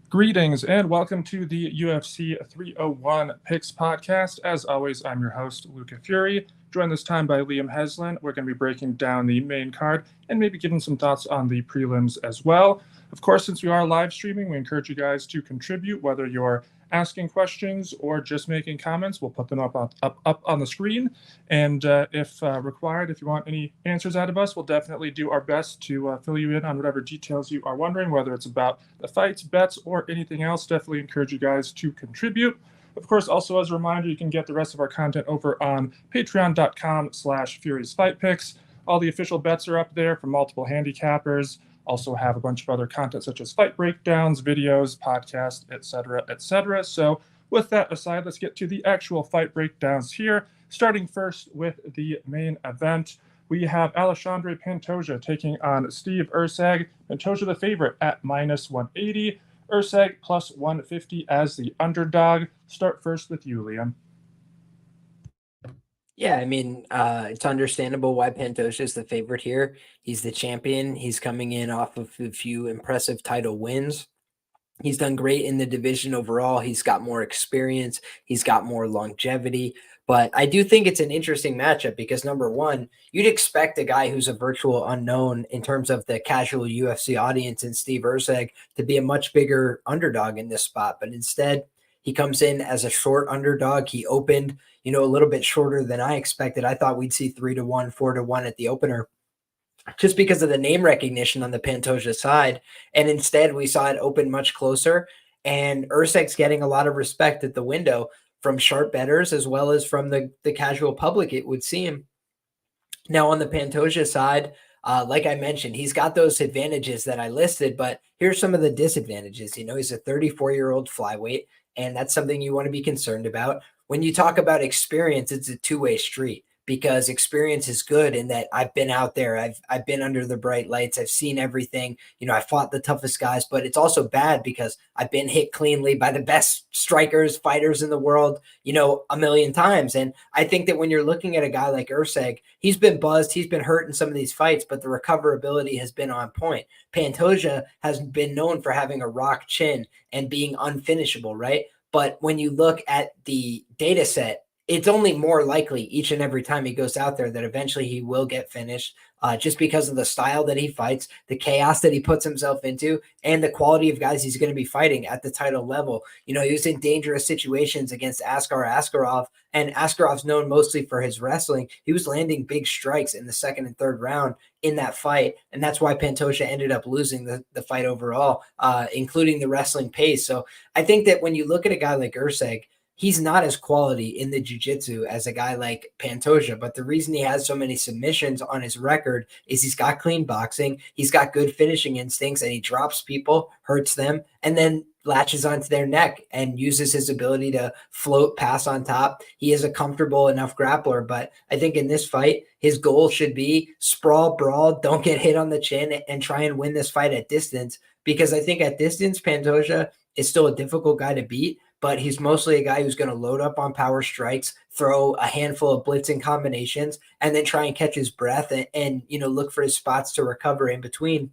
Greetings and welcome to the UFC 301 Picks podcast. As always, I'm your host, Luca Fury, joined this time by Liam Heslin. We're going to be breaking down the main card and maybe giving some thoughts on the prelims as well. Of course, since we are live streaming, we encourage you guys to contribute, whether you're asking questions or just making comments. We'll put them up on the screen. And if required, if you want any answers out of us, we'll definitely do our best to fill you in on whatever details you are wondering, whether it's about the fights, bets, or anything else. Definitely encourage you guys to contribute. Of course, also as a reminder, you can get the rest of our content over on patreon.com/FuriousFightPicks. All the official bets are up there from multiple handicappers. Also have a bunch of other content such as fight breakdowns, videos, podcasts, etc., etc. So with that aside, let's get to the actual fight breakdowns here. Starting first with the main event, we have Alexandre Pantoja taking on Steve Erceg. Pantoja the favorite at -180. Erceg plus 150 as the underdog. Start first with you, Liam. Yeah, I mean, it's understandable why Pantoja is the favorite here. He's the champion. He's coming in off of a few impressive title wins. He's done great in the division overall. He's got more experience. He's got more longevity. But I do think it's an interesting matchup because, number one, you'd expect a guy who's a virtual unknown in terms of the casual UFC audience and Steve Erceg to be a much bigger underdog in this spot. But instead, he comes in as a short underdog. He opened, a little bit shorter than I expected. I thought we'd see 3-1, 4-1 at the opener just because of the name recognition on the Pantoja side. And instead, we saw it open much closer. And Urseg's getting a lot of respect at the window from sharp bettors as well as from the casual public, it would seem. Now, on the Pantoja side, like I mentioned, he's got those advantages that I listed, but here's some of the disadvantages. He's a 34-year-old flyweight, and that's something you want to be concerned about. When you talk about experience, it's a two-way street because experience is good in that I've been out there. I've been under the bright lights. I've seen everything. I fought the toughest guys, but it's also bad because I've been hit cleanly by the best strikers, fighters in the world, a million times. And I think that when you're looking at a guy like Erceg, he's been buzzed. He's been hurt in some of these fights, but the recoverability has been on point. Pantoja has been known for having a rock chin and being unfinishable, right? But when you look at the data set, it's only more likely each and every time he goes out there that eventually he will get finished just because of the style that he fights, the chaos that he puts himself into, and the quality of guys he's going to be fighting at the title level. He was in dangerous situations against Askar Askarov, and Askarov's known mostly for his wrestling. He was landing big strikes in the second and third round in that fight, and that's why Pantoja ended up losing the fight overall, including the wrestling pace. So I think that when you look at a guy like Erceg, he's not as quality in the jiu-jitsu as a guy like Pantoja, but the reason he has so many submissions on his record is he's got clean boxing, he's got good finishing instincts, and he drops people, hurts them, and then latches onto their neck and uses his ability to float, pass on top. He is a comfortable enough grappler, but I think in this fight, his goal should be sprawl, brawl, don't get hit on the chin, and try and win this fight at distance, because I think at distance, Pantoja is still a difficult guy to beat, but he's mostly a guy who's going to load up on power strikes, throw a handful of blitzing combinations, and then try and catch his breath and look for his spots to recover in between.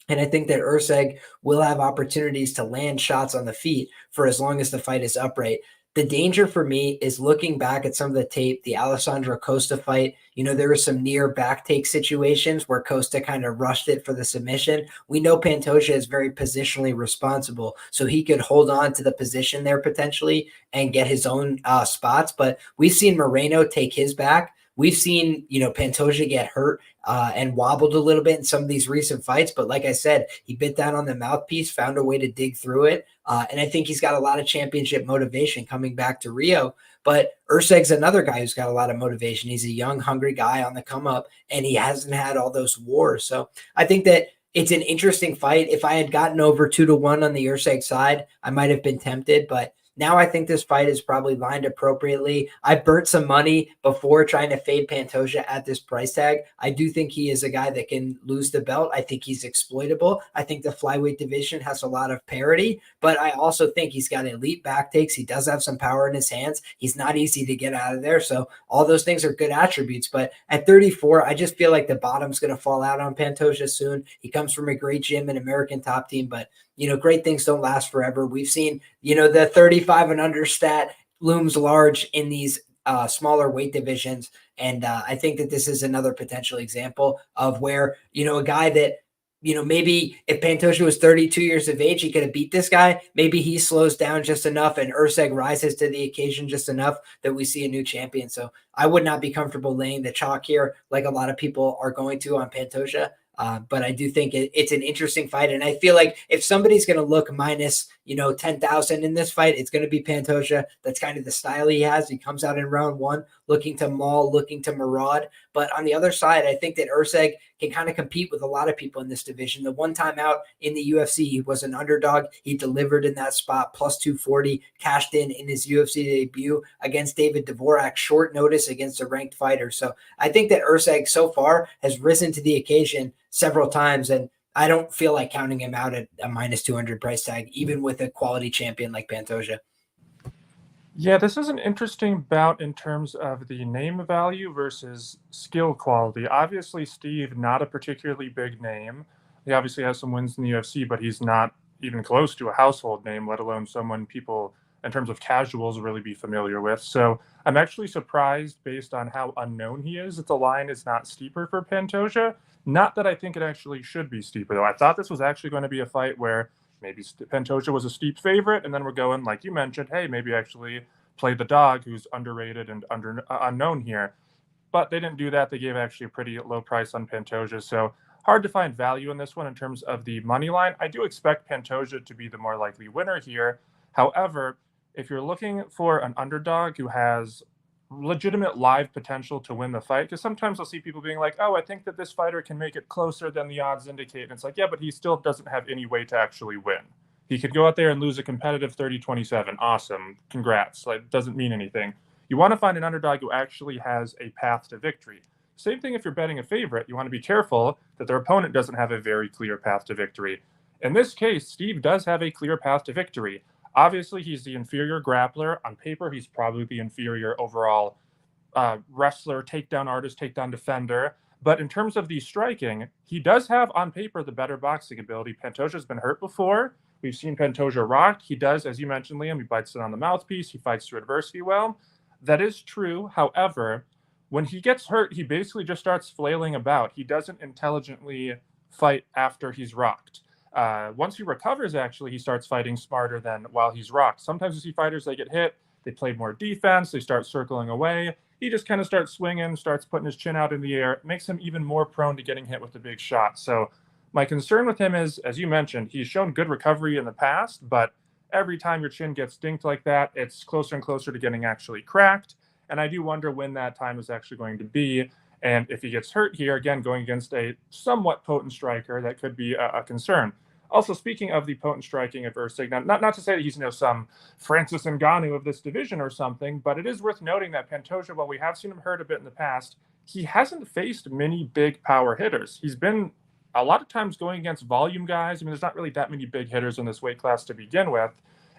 And I think that Erceg will have opportunities to land shots on the feet for as long as the fight is upright. The danger for me is looking back at some of the tape, the Alessandro Costa fight. There were some near back take situations where Costa kind of rushed it for the submission. We know Pantoja is very positionally responsible, so he could hold on to the position there potentially and get his own spots. But we've seen Moreno take his back. We've seen, Pantoja get hurt and wobbled a little bit in some of these recent fights. But like I said, he bit down on the mouthpiece, found a way to dig through it. And I think he's got a lot of championship motivation coming back to Rio. But Erceg's another guy who's got a lot of motivation. He's a young, hungry guy on the come up, and he hasn't had all those wars. So I think that it's an interesting fight. If I had gotten over 2-1 on the Erceg side, I might have been tempted, but now I think this fight is probably lined appropriately. I burnt some money before trying to fade Pantoja at this price tag. I do think he is a guy that can lose the belt. I think he's exploitable. I think the flyweight division has a lot of parity, but I also think he's got elite back takes. He does have some power in his hands. He's not easy to get out of there. So all those things are good attributes. But at 34, I just feel like the bottom's going to fall out on Pantoja soon. He comes from a great gym and American Top Team, but great things don't last forever. We've seen, the 35 and under stat looms large in these smaller weight divisions. And I think that this is another potential example of where, a guy that, maybe if Pantoja was 32 years of age, he could have beat this guy. Maybe he slows down just enough and Urseg rises to the occasion just enough that we see a new champion. So I would not be comfortable laying the chalk here like a lot of people are going to on Pantoja. But I do think it's an interesting fight. And I feel like if somebody's going to look minus, 10,000 in this fight, it's going to be Pantoja. That's kind of the style he has. He comes out in round one, looking to maul, looking to maraud. But on the other side, I think that Urseg can kind of compete with a lot of people in this division. The one time out in the UFC, he was an underdog. He delivered in that spot, plus 240, cashed in his UFC debut against David Dvorak, short notice against a ranked fighter. So I think that Urseg so far has risen to the occasion several times, and I don't feel like counting him out at a minus 200 price tag, even with a quality champion like Pantoja. Yeah, this is an interesting bout in terms of the name value versus skill quality. Obviously, Steve, not a particularly big name. He obviously has some wins in the UFC, but he's not even close to a household name, let alone someone people, in terms of casuals, really be familiar with. So I'm actually surprised, based on how unknown he is, that the line is not steeper for Pantoja. Not that I think it actually should be steeper, though. I thought this was actually going to be a fight where maybe Pantoja was a steep favorite, and then we're going, like you mentioned, hey, maybe actually play the dog who's underrated and unknown here. But they didn't do that. They gave actually a pretty low price on Pantoja. So hard to find value in this one in terms of the money line. I do expect Pantoja to be the more likely winner here. However, if you're looking for an underdog who has legitimate live potential to win the fight, because sometimes I'll see people being like, oh, I think that this fighter can make it closer than the odds indicate. And it's like, yeah, but he still doesn't have any way to actually win. He could go out there and lose a competitive 30-27. Awesome. Congrats. Like, doesn't mean anything. You want to find an underdog who actually has a path to victory. Same thing if you're betting a favorite. You want to be careful that their opponent doesn't have a very clear path to victory. In this case, Steve does have a clear path to victory. Obviously, he's the inferior grappler. On paper, he's probably the inferior overall wrestler, takedown artist, takedown defender. But in terms of the striking, he does have on paper the better boxing ability. Pantoja's been hurt before. We've seen Pantoja rocked. He does, as you mentioned, Liam, he bites it on the mouthpiece. He fights through adversity well. That is true. However, when he gets hurt, he basically just starts flailing about. He doesn't intelligently fight after he's rocked. Once he recovers, actually, he starts fighting smarter than while he's rocked. Sometimes you see fighters, they get hit, they play more defense, they start circling away. He just kind of starts swinging, starts putting his chin out in the air. It makes him even more prone to getting hit with a big shot. So my concern with him is, as you mentioned, he's shown good recovery in the past, but every time your chin gets dinked like that, it's closer and closer to getting actually cracked. And I do wonder when that time is actually going to be. And if he gets hurt here, again, going against a somewhat potent striker, that could be a concern. Also, speaking of the potent striking of Ursig, not to say that he's some Francis Ngannou of this division or something, but it is worth noting that Pantoja, while we have seen him hurt a bit in the past, he hasn't faced many big power hitters. He's been a lot of times going against volume guys. I mean, there's not really that many big hitters in this weight class to begin with.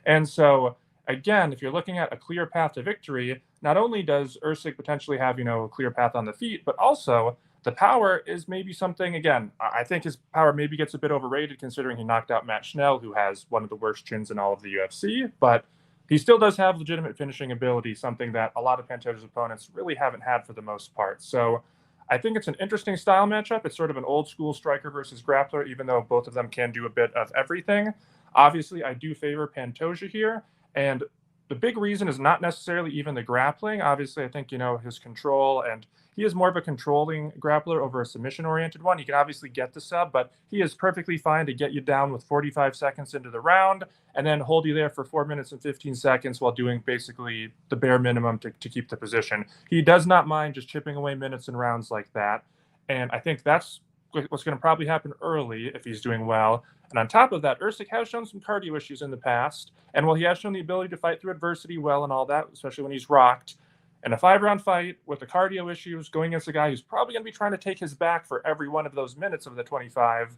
And so, again, if you're looking at a clear path to victory, not only does Ursig potentially have, a clear path on the feet, but also the power is maybe something, again, I think his power maybe gets a bit overrated considering he knocked out Matt Schnell, who has one of the worst chins in all of the UFC, but he still does have legitimate finishing ability, something that a lot of Pantoja's opponents really haven't had for the most part. So I think it's an interesting style matchup. It's sort of an old school striker versus grappler, even though both of them can do a bit of everything. Obviously, I do favor Pantoja here, and the big reason is not necessarily even the grappling. Obviously, I think, his control, and he is more of a controlling grappler over a submission-oriented one. He can obviously get the sub, but he is perfectly fine to get you down with 45 seconds into the round and then hold you there for 4 minutes and 15 seconds while doing basically the bare minimum to keep the position. He does not mind just chipping away minutes and rounds like that. And I think that's what's going to probably happen early if he's doing well. And on top of that, Ursig has shown some cardio issues in the past. And while he has shown the ability to fight through adversity well and all that, especially when he's rocked, in a 5-round fight with the cardio issues going against a guy who's probably going to be trying to take his back for every one of those minutes of the 25,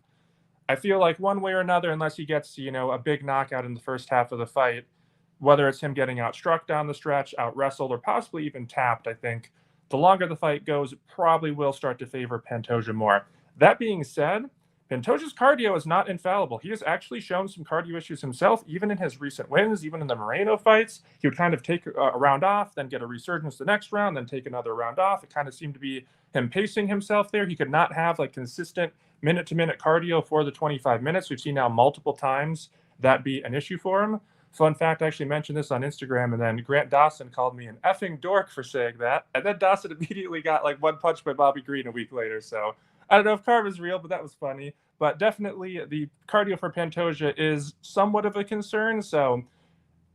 I feel like one way or another, unless he gets, a big knockout in the first half of the fight, whether it's him getting outstruck down the stretch, out-wrestled, or possibly even tapped, I think the longer the fight goes, it probably will start to favor Pantoja more. That being said, Pantoja's cardio is not infallible. He has actually shown some cardio issues himself, even in his recent wins, even in the Moreno fights. He would kind of take a round off, then get a resurgence the next round, then take another round off. It kind of seemed to be him pacing himself there. He could not have like consistent minute-to-minute cardio for the 25 minutes. We've seen now multiple times that be an issue for him. Fun fact, I actually mentioned this on Instagram, and then Grant Dawson called me an effing dork for saying that. And then Dawson immediately got like one punch by Bobby Green a week later. So I don't know if carb is real, but that was funny. But definitely the cardio for Pantoja is somewhat of a concern. So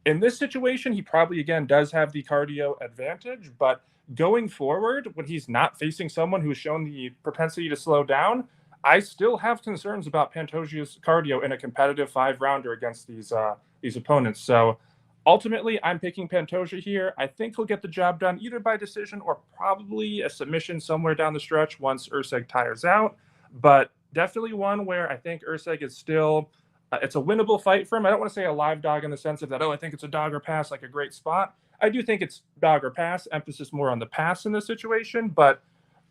in this situation, he probably, again, does have the cardio advantage. But going forward, when he's not facing someone who's shown the propensity to slow down, I still have concerns about Pantoja's cardio in a competitive 5-rounder against these opponents. So ultimately, I'm picking Pantoja here. I think he'll get the job done either by decision or probably a submission somewhere down the stretch once Urseg tires out. But definitely one where I think Urseg is still it's a winnable fight for him. I don't want to say a live dog in the sense of that, I think it's a dog or pass, like a great spot. I do think it's dog or pass, emphasis more on the pass in this situation. But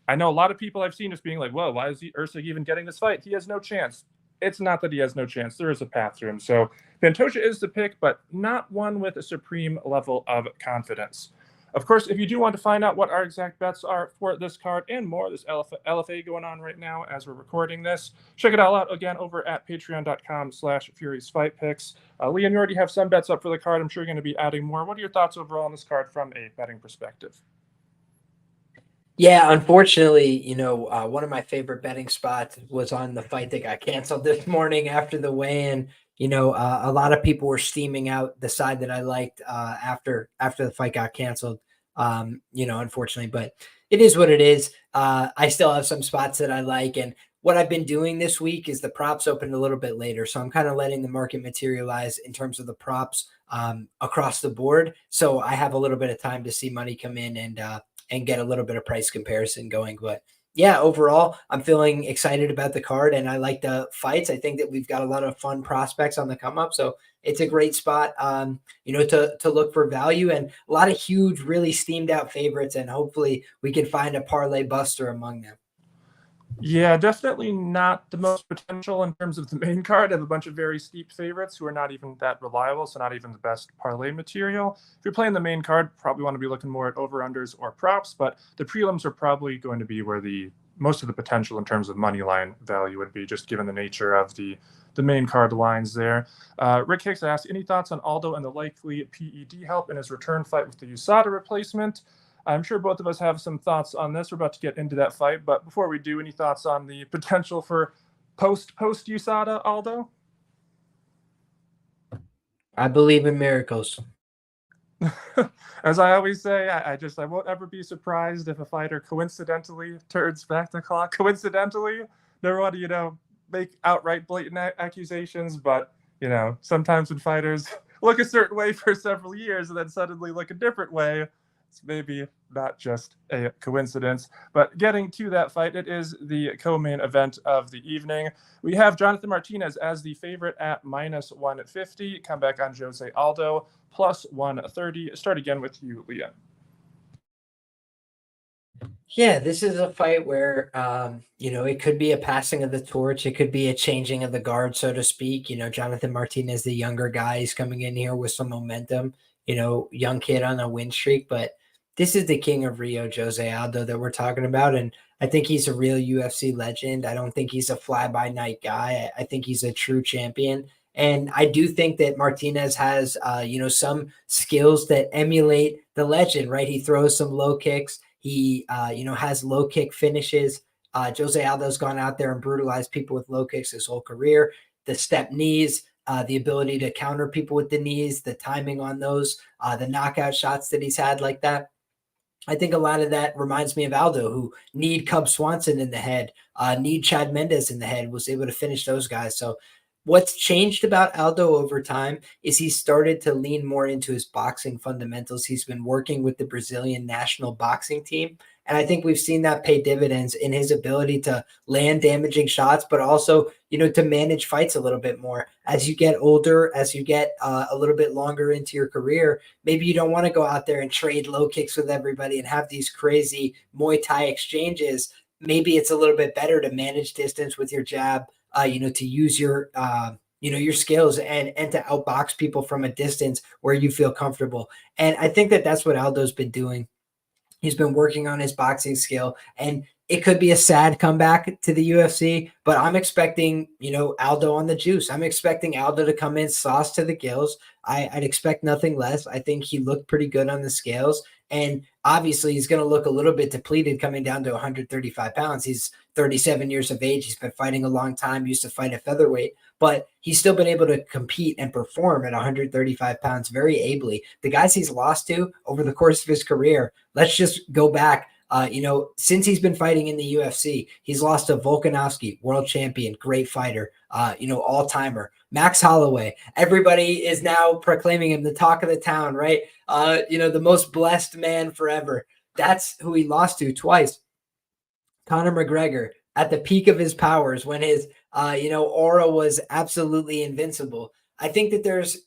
I know a lot of people I've seen just being like, whoa, why is Ursig even getting this fight? He has no chance. It's not that he has no chance. There is a path to him. So Pantoja is the pick, but not one with a supreme level of confidence. Of course, if you do want to find out what our exact bets are for this card and more, this LFA going on right now as we're recording this, check it all out again over at patreon.com/FuriesFightPicks. Liam, you already have some bets up for the card. I'm sure you're going to be adding more. What are your thoughts overall on this card from a betting perspective? Yeah, unfortunately, one of my favorite betting spots was on the fight that got canceled this morning after the weigh-in. A lot of people were steaming out the side that I liked after the fight got canceled. Unfortunately, but it is what it is. I still have some spots that I like, and what I've been doing this week is the props opened a little bit later, so I'm kind of letting the market materialize in terms of the props across the board. So I have a little bit of time to see money come in and get a little bit of price comparison going. But yeah, overall, I'm feeling excited about the card and I like the fights. I think that we've got a lot of fun prospects on the come up. So it's a great spot, to look for value and a lot of huge, really steamed out favorites. And hopefully we can find a parlay buster among them. Yeah, definitely not the most potential in terms of the main card. I have a bunch of very steep favorites who are not even that reliable, so not even the best parlay material. If you're playing the main card, probably want to be looking more at over-unders or props, but the prelims are probably going to be where the most of the potential in terms of money line value would be, just given the nature of the main card lines there. Rick Hicks asked, any thoughts on Aldo and the likely PED help in his return fight with the USADA replacement? I'm sure both of us have some thoughts on this. We're about to get into that fight, but before we do, any thoughts on the potential for post USADA, Aldo? I believe in miracles. As I always say, I won't ever be surprised if a fighter coincidentally turns back the clock. Coincidentally, never want to, make outright blatant accusations, but, sometimes when fighters look a certain way for several years and then suddenly look a different way, it's maybe not just a coincidence. But getting to that fight, it is the co-main event of the evening. We have Jonathan Martinez as the favorite at -150. Come back on Jose Aldo +130. Start again with you, Leah. Yeah, this is a fight where, it could be a passing of the torch. It could be a changing of the guard, so to speak. Jonathan Martinez, the younger guy, is coming in here with some momentum, young kid on a win streak. But this is the king of Rio, Jose Aldo, that we're talking about. And I think he's a real UFC legend. I don't think he's a fly-by-night guy. I think he's a true champion. And I do think that Martinez has, some skills that emulate the legend, right? He throws some low kicks. He, has low kick finishes. Jose Aldo's gone out there and brutalized people with low kicks his whole career. The step knees, the ability to counter people with the knees, the timing on those, the knockout shots that he's had like that. I think a lot of that reminds me of Aldo, who need Cub Swanson in the head, need Chad Mendes in the head, was able to finish those guys. So what's changed about Aldo over time is he started to lean more into his boxing fundamentals. He's been working with the Brazilian national boxing team. And I think we've seen that pay dividends in his ability to land damaging shots, but also, to manage fights a little bit more. As you get older, as you get a little bit longer into your career, maybe you don't want to go out there and trade low kicks with everybody and have these crazy Muay Thai exchanges. Maybe it's a little bit better to manage distance with your jab, to use your your skills and to outbox people from a distance where you feel comfortable. And I think that that's what Aldo's been doing. He's been working on his boxing skill, and it could be a sad comeback to the UFC, but I'm expecting, Aldo on the juice. I'm expecting Aldo to come in sauce to the gills. I'd expect nothing less. I think he looked pretty good on the scales, and obviously he's going to look a little bit depleted coming down to 135 pounds. He's 37 years of age. He's been fighting a long time, used to fight at featherweight, but he's still been able to compete and perform at 135 pounds very ably. The guys he's lost to over the course of his career, let's just go back. Since he's been fighting in the UFC, he's lost to Volkanovski, world champion, great fighter, all timer. Max Holloway, everybody is now proclaiming him the talk of the town, right? The most blessed man forever. That's who he lost to twice. Conor McGregor at the peak of his powers when his, aura was absolutely invincible. I think that there's,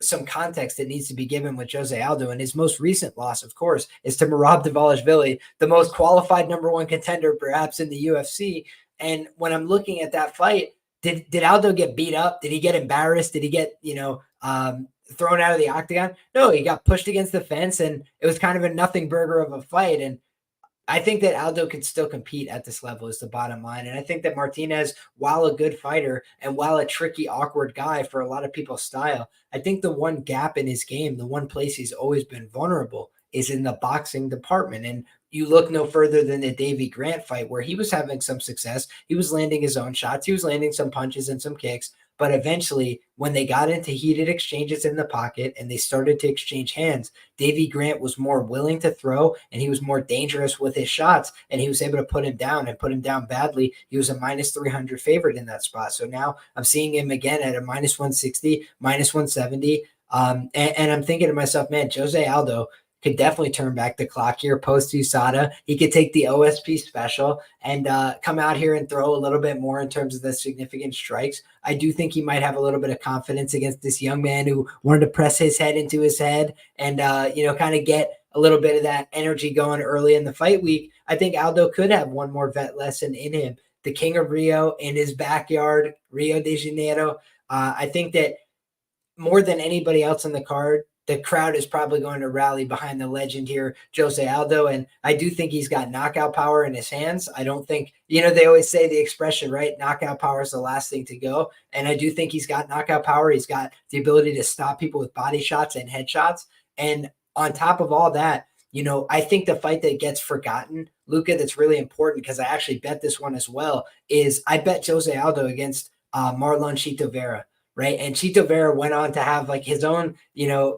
some context that needs to be given with Jose Aldo, and his most recent loss, of course, is to Merab Dvalishvili, the most qualified number one contender perhaps in the UFC. And when I'm looking at that fight, did Aldo get beat up? Did he get embarrassed? Did he get, thrown out of the octagon? No, he got pushed against the fence, and it was kind of a nothing burger of a fight. And I think that Aldo can still compete at this level is the bottom line. And I think that Martinez, while a good fighter and while a tricky, awkward guy for a lot of people's style, I think the one gap in his game, the one place he's always been vulnerable is in the boxing department. And you look no further than the Davey Grant fight where he was having some success. He was landing his own shots. He was landing some punches and some kicks. But eventually, when they got into heated exchanges in the pocket and they started to exchange hands, Davey Grant was more willing to throw and he was more dangerous with his shots, and he was able to put him down and put him down badly. He was a minus 300 favorite in that spot. So now I'm seeing him again at a minus 160, minus 170. And I'm thinking to myself, man, Jose Aldo could definitely turn back the clock here post USADA. He could take the OSP special and come out here and throw a little bit more in terms of the significant strikes. I do think he might have a little bit of confidence against this young man who wanted to press his head into his head and, kind of get a little bit of that energy going early in the fight week. I think Aldo could have one more vet lesson in him. The King of Rio in his backyard, Rio de Janeiro. I think that more than anybody else on the card, the crowd is probably going to rally behind the legend here, Jose Aldo. And I do think he's got knockout power in his hands. I don't think, they always say the expression, right? Knockout power is the last thing to go. And I do think he's got knockout power. He's got the ability to stop people with body shots and headshots. And on top of all that, I think the fight that gets forgotten, Luca, that's really important because I actually bet this one as well, is I bet Jose Aldo against Marlon Chito Vera. Right. And Chito Vera went on to have like his own,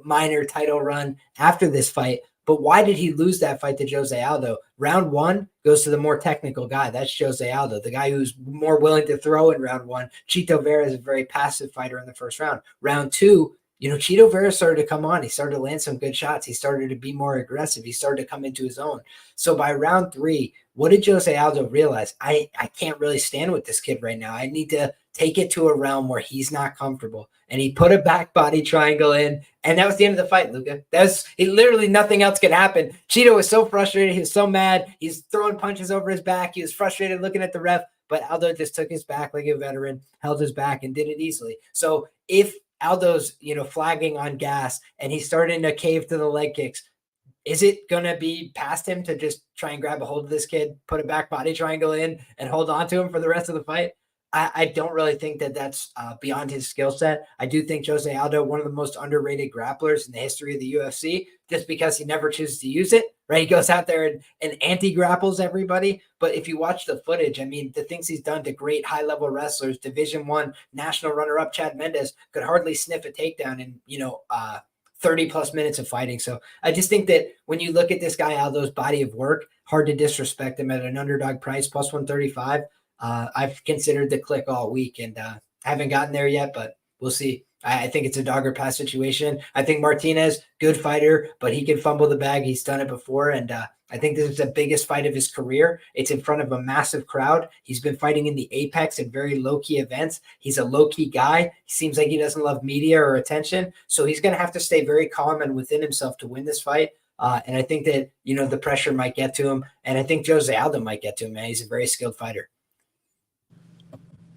minor title run after this fight. But why did he lose that fight to Jose Aldo? Round one goes to the more technical guy. That's Jose Aldo, the guy who's more willing to throw in round one. Chito Vera is a very passive fighter in the first round. Round two, Chito Vera started to come on. He started to land some good shots. He started to be more aggressive. He started to come into his own. So by round three, what did Jose Aldo realize? I can't really stand with this kid right now. I need to take it to a realm where he's not comfortable. And he put a back body triangle in, and that was the end of the fight, Luca. Literally nothing else could happen. Chito was so frustrated. He was so mad. He's throwing punches over his back. He was frustrated looking at the ref, but Aldo just took his back like a veteran, held his back, and did it easily. So if Aldo's, flagging on gas and he's starting to cave to the leg kicks, is it going to be past him to just try and grab a hold of this kid, put a back body triangle in, and hold on to him for the rest of the fight? I don't really think that that's beyond his skill set. I do think Jose Aldo, one of the most underrated grapplers in the history of the UFC, just because he never chooses to use it, right? He goes out there and anti-grapples everybody. But if you watch the footage, I mean, the things he's done to great high-level wrestlers, Division I national runner-up Chad Mendes could hardly sniff a takedown in, 30 plus minutes of fighting. So I just think that when you look at this guy, Aldo's body of work, hard to disrespect him at an underdog price, plus 135. I've considered the click all week and haven't gotten there yet, but we'll see. I think it's a dog or pass situation. I think Martinez, good fighter, but he can fumble the bag. He's done it before. And I think this is the biggest fight of his career. It's in front of a massive crowd. He's been fighting in the apex and very low-key events. He's a low-key guy. He seems like he doesn't love media or attention. So he's going to have to stay very calm and within himself to win this fight. And I think that, the pressure might get to him. And I think Jose Aldo might get to him, man. He's a very skilled fighter.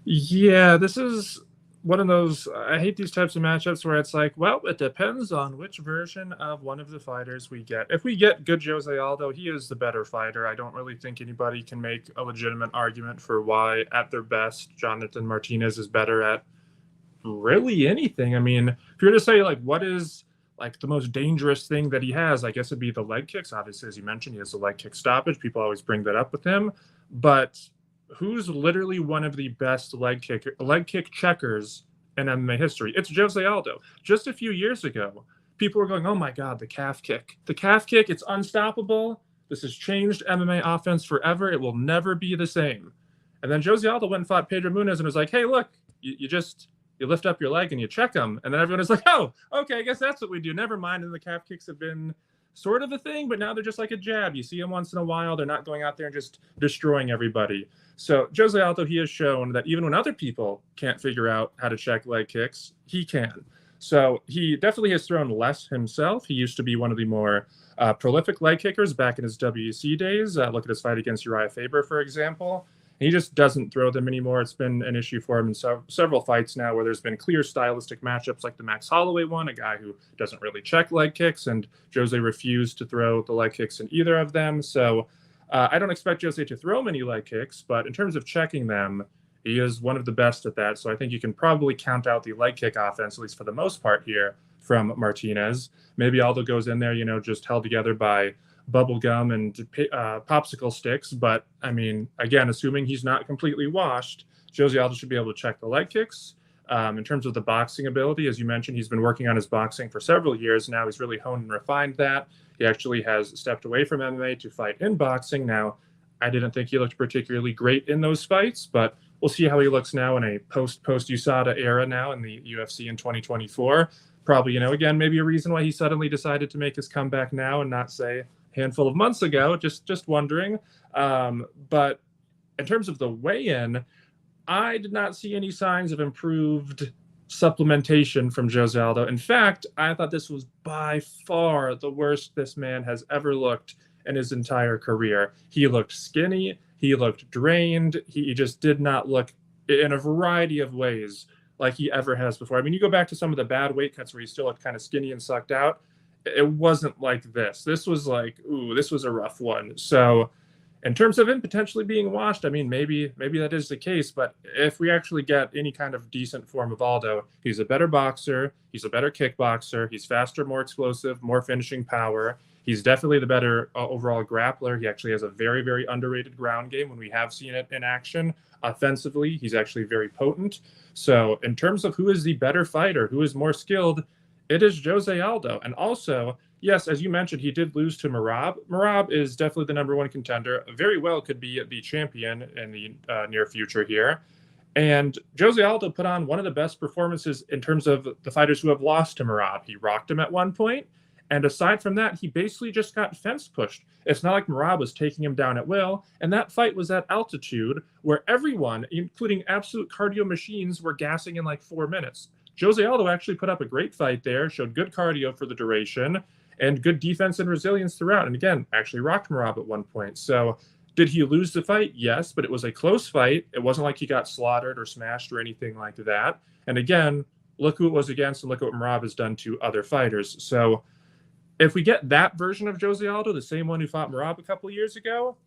Yeah, this is one of those. I hate these types of matchups where it's like, well, it depends on which version of one of the fighters we get. If we get good Jose Aldo, he is the better fighter. I don't really think anybody can make a legitimate argument for why, at their best, Jonathan Martinez is better at really anything. I mean, if you're to say like what is like the most dangerous thing that he has, I guess it'd be the leg kicks. Obviously, as you mentioned, he has the leg kick stoppage. People always bring that up with him. But who's literally one of the best leg kick checkers in MMA history? It's Jose Aldo. Just a few years ago, people were going, "Oh my God, the calf kick! The calf kick! It's unstoppable. This has changed MMA offense forever. It will never be the same." And then Jose Aldo went and fought Pedro Munez and was like, "Hey, look, you just you lift up your leg and you check them." And then everyone is like, "Oh, okay, I guess that's what we do. Never mind." And the calf kicks have been sort of a thing, but now they're just like a jab. You see them once in a while. They're not going out there and just destroying everybody. So Jose Aldo, he has shown that even when other people can't figure out how to check leg kicks, he can. So he definitely has thrown less himself. He used to be one of the more prolific leg kickers back in his WEC days. Look at his fight against Uriah Faber, for example. He just doesn't throw them anymore. It's been an issue for him in several fights now where there's been clear stylistic matchups like the Max Holloway one, a guy who doesn't really check leg kicks, and Jose refused to throw the leg kicks in either of them. So I don't expect Jose to throw many leg kicks, but in terms of checking them, he is one of the best at that. So I think you can probably count out the leg kick offense, at least for the most part here, from Martinez. Maybe Aldo goes in there, just held together by bubble gum and popsicle sticks. But I mean, again, assuming he's not completely washed, Jose Aldo should be able to check the leg kicks. In terms of the boxing ability, as you mentioned, he's been working on his boxing for several years now. He's really honed and refined that. He actually has stepped away from MMA to fight in boxing. Now, I didn't think he looked particularly great in those fights, but we'll see how he looks now in a post USADA era now in the UFC in 2024. Probably, again, maybe a reason why he suddenly decided to make his comeback now and not say handful of months ago. Just wondering. But in terms of the weigh-in, I did not see any signs of improved supplementation from Jose Aldo. In fact, I thought this was by far the worst this man has ever looked in his entire career. He looked skinny. He looked drained. He just did not look in a variety of ways like he ever has before. I mean, you go back to some of the bad weight cuts where he still looked kind of skinny and sucked out. It wasn't like this. This was like, ooh, this was a rough one. So in terms of him potentially being washed, I mean, maybe that is the case. But if we actually get any kind of decent form of Aldo, he's a better boxer. He's a better kickboxer. He's faster, more explosive, more finishing power. He's definitely the better overall grappler. He actually has a very, very underrated ground game when we have seen it in action. Offensively, he's actually very potent. So in terms of who is the better fighter, who is more skilled, it is Jose Aldo. And also, yes, as you mentioned, he did lose to Merab. Merab is definitely the number one contender. Very well could be the champion in the near future here. And Jose Aldo put on one of the best performances in terms of the fighters who have lost to Merab. He rocked him at one point. And aside from that, he basically just got fence pushed. It's not like Merab was taking him down at will. And that fight was at altitude where everyone, including absolute cardio machines, were gassing in like 4 minutes. Jose Aldo actually put up a great fight there, showed good cardio for the duration, and good defense and resilience throughout. And again, actually rocked Merab at one point. So did he lose the fight? Yes, but it was a close fight. It wasn't like he got slaughtered or smashed or anything like that. And again, look who it was against and look what Merab has done to other fighters. So if we get that version of Jose Aldo, the same one who fought Merab a couple of years ago,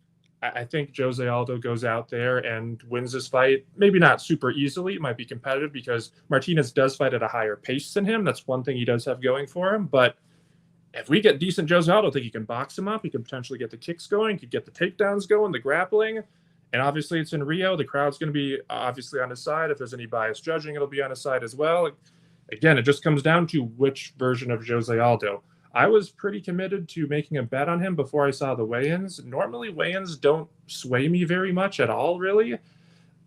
I think Jose Aldo goes out there and wins this fight. Maybe not super easily. It might be competitive because Martinez does fight at a higher pace than him. That's one thing he does have going for him. But if we get decent Jose Aldo, I think he can box him up. He can potentially get the kicks going. He could get the takedowns going, the grappling. And obviously it's in Rio. The crowd's going to be obviously on his side. If there's any biased judging, it'll be on his side as well. Again, it just comes down to which version of Jose Aldo. I was pretty committed to making a bet on him before I saw the weigh-ins. Normally, weigh-ins don't sway me very much at all, really.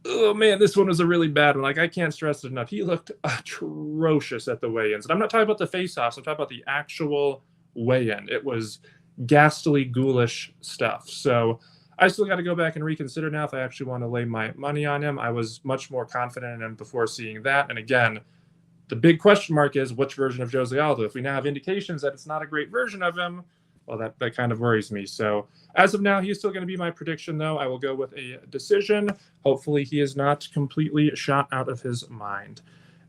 Oh, man, this one was a really bad one. Like, I can't stress it enough. He looked atrocious at the weigh-ins. And I'm not talking about the face-offs. I'm talking about the actual weigh-in. It was ghastly, ghoulish stuff. So I still got to go back and reconsider now if I actually want to lay my money on him. I was much more confident in him before seeing that. And again, the big question mark is which version of Jose Aldo. If we now have indications that it's not a great version of him, Well, that kind of worries me. So as of now, he's still going to be my prediction, though. I will go with a decision. Hopefully, he is not completely shot out of his mind.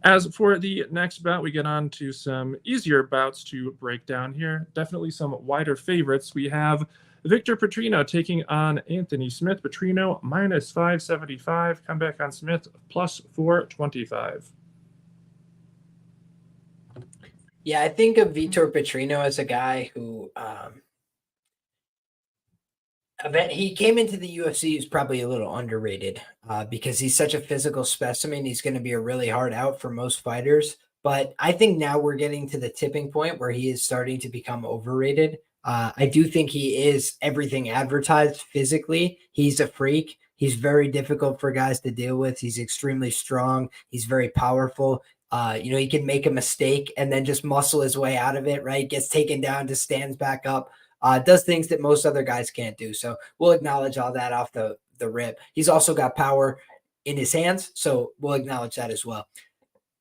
As for the next bout, we get on to some easier bouts to break down here. Definitely some wider favorites. We have Victor Petrino taking on Anthony Smith. Petrino minus 575. Comeback on Smith plus 425. Yeah, I think of Vitor Petrino as a guy who he came into the UFC who's probably a little underrated because he's such a physical specimen. He's going to be a really hard out for most fighters. But I think now we're getting to the tipping point where he is starting to become overrated. I do think he is everything advertised physically. He's a freak. He's very difficult for guys to deal with. He's extremely strong. He's very powerful. He can make a mistake and then just muscle his way out of it, right? Gets taken down, just stands back up. Does things that most other guys can't do. So we'll acknowledge all that off the rip. He's also got power in his hands, so we'll acknowledge that as well.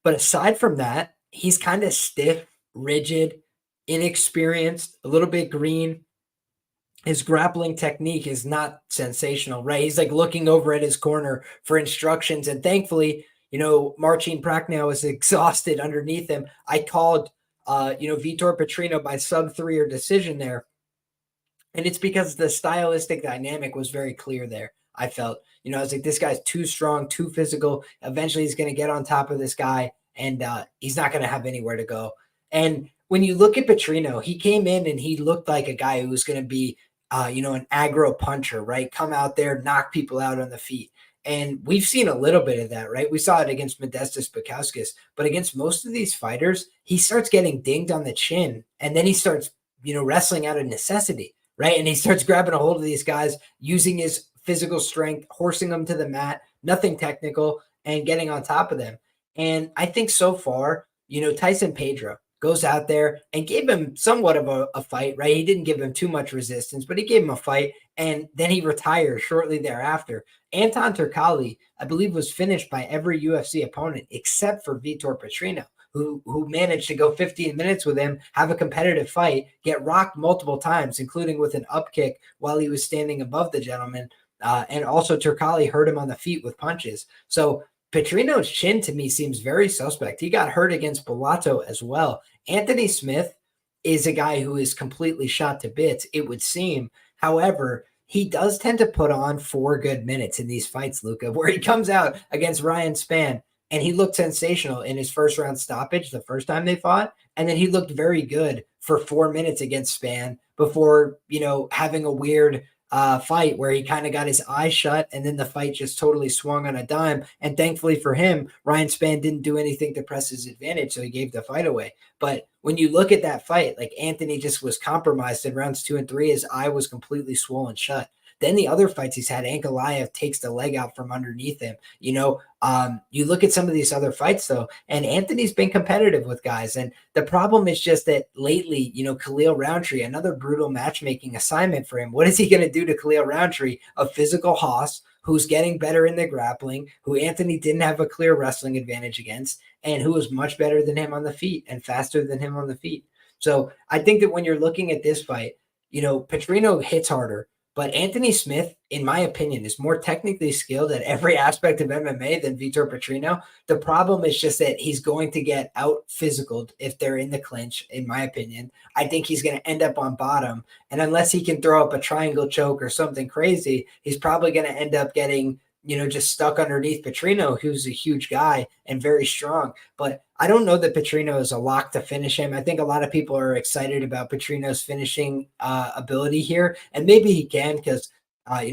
But aside from that, he's kind of stiff, rigid, inexperienced, a little bit green. His grappling technique is not sensational, right? He's like looking over at his corner for instructions. And thankfully, Marcin Prachnio is exhausted underneath him. I called, Vitor Petrino by sub-3 or decision there. And it's because the stylistic dynamic was very clear there. I felt, I was like, this guy's too strong, too physical. Eventually, he's going to get on top of this guy, and he's not going to have anywhere to go. And when you look at Petrino, he came in and he looked like a guy who was going to be, an aggro puncher, right? Come out there, knock people out on the feet. And we've seen a little bit of that, right? We saw it against Modestas Bukauskas, but against most of these fighters, he starts getting dinged on the chin, and then he starts, wrestling out of necessity. Right. And he starts grabbing a hold of these guys, using his physical strength, horsing them to the mat, nothing technical, and getting on top of them. And I think so far, Tyson Pedro goes out there and gave him somewhat of a fight, right? He didn't give him too much resistance, but he gave him a fight. And then he retired shortly thereafter. Anton Turkalj, I believe, was finished by every UFC opponent except for Vitor Petrino, who managed to go 15 minutes with him, have a competitive fight, get rocked multiple times, including with an up kick while he was standing above the gentleman. And also Turkalj hurt him on the feet with punches. So Petrino's chin to me seems very suspect. He got hurt against Bellato as well. Anthony Smith is a guy who is completely shot to bits, it would seem. However, he does tend to put on 4 good minutes in these fights, Luca, where he comes out against Ryan Spann. And he looked sensational in his first round stoppage the first time they fought. And then he looked very good for 4 minutes against Spann before, having a weird fight where he kind of got his eyes shut and then the fight just totally swung on a dime. And thankfully for him, Ryan Spann didn't do anything to press his advantage, so he gave the fight away. But when you look at that fight, like Anthony just was compromised in rounds 2 and 3. His eye was completely swollen shut. Then the other fights he's had, Ankalaev takes the leg out from underneath him. You look at some of these other fights, though, and Anthony's been competitive with guys. And the problem is just that lately, Khalil Roundtree, another brutal matchmaking assignment for him. What is he going to do to Khalil Roundtree, a physical hoss who's getting better in the grappling, who Anthony didn't have a clear wrestling advantage against, and who was much better than him on the feet and faster than him on the feet? So I think that when you're looking at this fight, Petrino hits harder. But Anthony Smith, in my opinion, is more technically skilled at every aspect of MMA than Vitor Petrino. The problem is just that he's going to get out physicaled if they're in the clinch, in my opinion. I think he's going to end up on bottom. And unless he can throw up a triangle choke or something crazy, he's probably going to end up getting, just stuck underneath Petrino, who's a huge guy and very strong. But I don't know that Petrino is a lock to finish him. I think a lot of people are excited about Petrino's finishing ability here. And maybe he can because,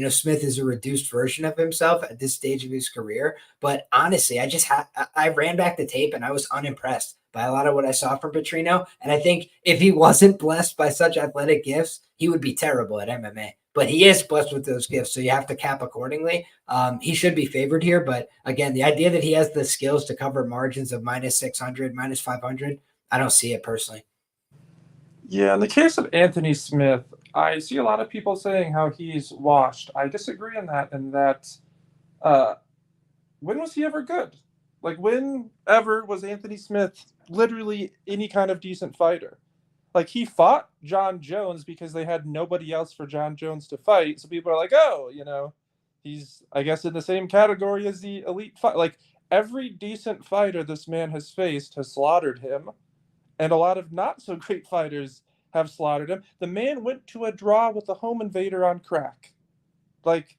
Smith is a reduced version of himself at this stage of his career. But honestly, I ran back the tape and I was unimpressed by a lot of what I saw from Petrino. And I think if he wasn't blessed by such athletic gifts, he would be terrible at MMA. But he is blessed with those gifts, so you have to cap accordingly. He should be favored here, but again, the idea that he has the skills to cover margins of minus 600, minus 500, I don't see it personally. Yeah, in the case of Anthony Smith, I see a lot of people saying how he's washed. I disagree in that when was he ever good? Like, when ever was Anthony Smith literally any kind of decent fighter? like he fought John Jones because they had nobody else for John Jones to fight. So people are like, oh, he's, I guess, in the same category as the elite fight. Like every decent fighter this man has faced has slaughtered him, and a lot of not so great fighters have slaughtered him. The man went to a draw with a home invader on crack. Like,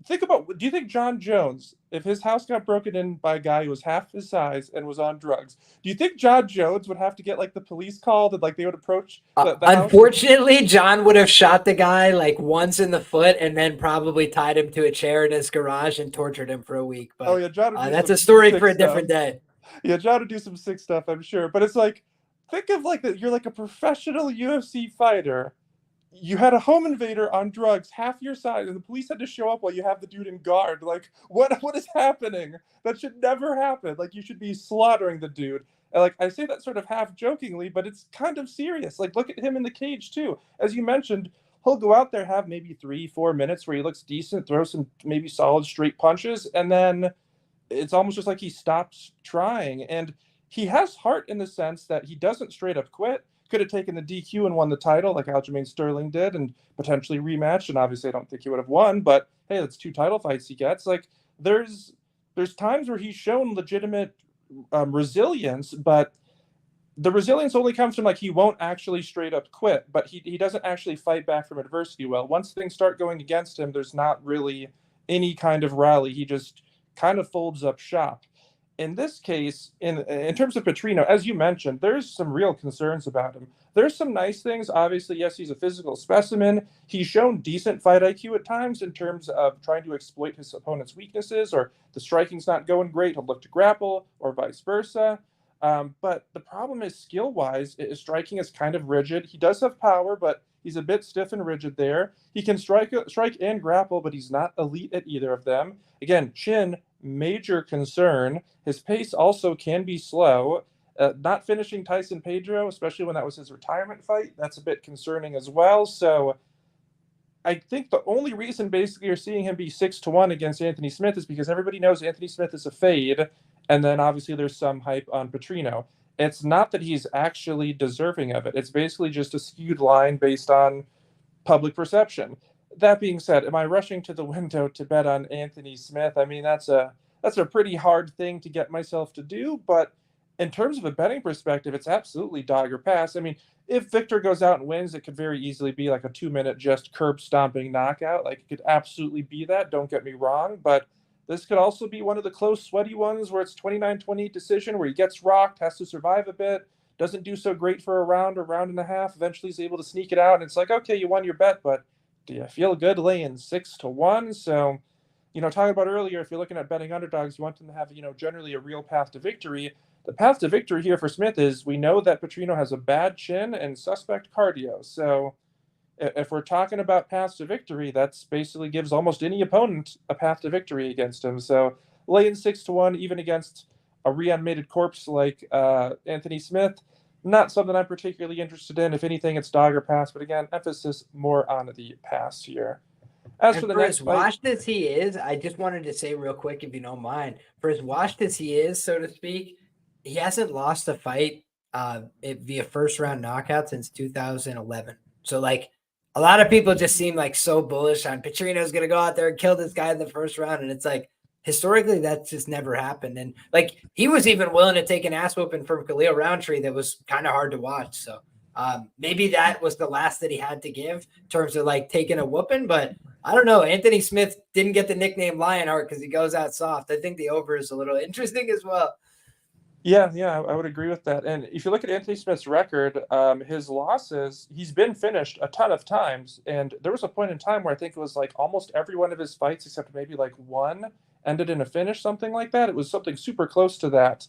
think about, do you think John Jones, if his house got broken in by a guy who was half his size and was on drugs, do you think John Jones would have to get like the police called and like they would approach the house? Unfortunately, John would have shot the guy like once in the foot and then probably tied him to a chair in his garage and tortured him for a week. But oh yeah, John would do that's some a story sick for a stuff. different day. Yeah, John would do some sick stuff, I'm sure. But it's like, think of like that. You're like a professional UFC fighter. You had a home invader on drugs, half your size, and the police had to show up while you have the dude in guard. Like, what is happening? That should never happen. Like, you should be slaughtering the dude. And like, I say that sort of half jokingly, but it's kind of serious. Like, look at him in the cage too. As you mentioned, he'll go out there, have maybe 3-4 minutes where he looks decent, throw some maybe solid straight punches, and then it's almost just like he stops trying. And he has heart in the sense that he doesn't straight up quit. Could have taken the DQ and won the title like Aljamain Sterling did and potentially rematched. And obviously, I don't think he would have won. But hey, that's 2 title fights he gets. Like there's times where he's shown legitimate resilience, but the resilience only comes from like he won't actually straight up quit, but he doesn't actually fight back from adversity well. Once things start going against him, there's not really any kind of rally. He just kind of folds up shop. In this case, in terms of Petrino, as you mentioned, there's some real concerns about him. There's some nice things. Obviously, yes, he's a physical specimen. He's shown decent fight IQ at times in terms of trying to exploit his opponent's weaknesses, or the striking's not going great, he'll look to grapple, or vice versa. But the problem is skill-wise, his striking is kind of rigid. He does have power, but he's a bit stiff and rigid there. He can strike and grapple, but he's not elite at either of them. Again, chin, major concern. His pace also can be slow. Not finishing Tyson Pedro, especially when that was his retirement fight, that's a bit concerning as well. So I think the only reason basically you're seeing him be 6-1 against Anthony Smith is because everybody knows Anthony Smith is a fade. And then obviously there's some hype on Petrino. It's not that he's actually deserving of it. It's basically just a skewed line based on public perception. That being said, am I rushing to the window to bet on Anthony Smith? I mean, that's a pretty hard thing to get myself to do, but in terms of a betting perspective, it's absolutely dog or pass. I mean, if Victor goes out and wins, it could very easily be like a 2-minute just curb stomping knockout. Like it could absolutely be that, don't get me wrong, but this could also be one of the close, sweaty ones where it's 29-28 decision where he gets rocked, has to survive a bit, doesn't do so great for a round or round and a half, eventually he's able to sneak it out, and it's like, okay, you won your bet, but do you feel good laying 6-1? So, talking about earlier, if you're looking at betting underdogs, you want them to have, generally a real path to victory. The path to victory here for Smith is we know that Petrino has a bad chin and suspect cardio. So if we're talking about paths to victory, that's basically gives almost any opponent a path to victory against him. So laying 6-1, even against a reanimated corpse like Anthony Smith, not something I'm particularly interested in. If anything, it's dog or pass. But again, emphasis more on the pass here. As for the next fight, washed as he is, I just wanted to say real quick, if you don't mind, for as washed as he is, so to speak, he hasn't lost a fight via first round knockout since 2011. So like a lot of people just seem like so bullish on Petrino's going to go out there and kill this guy in the first round. And it's like, historically, that's just never happened. And like, he was even willing to take an ass whooping from Khalil Roundtree that was kind of hard to watch. So maybe that was the last that he had to give in terms of like taking a whooping, but I don't know. Anthony Smith didn't get the nickname Lionheart because he goes out soft. I think the over is a little interesting as well. Yeah, I would agree with that. And if you look at Anthony Smith's record, his losses, he's been finished a ton of times. And there was a point in time where I think it was like almost every one of his fights, except maybe like one, ended in a finish, something like that. It was something super close to that.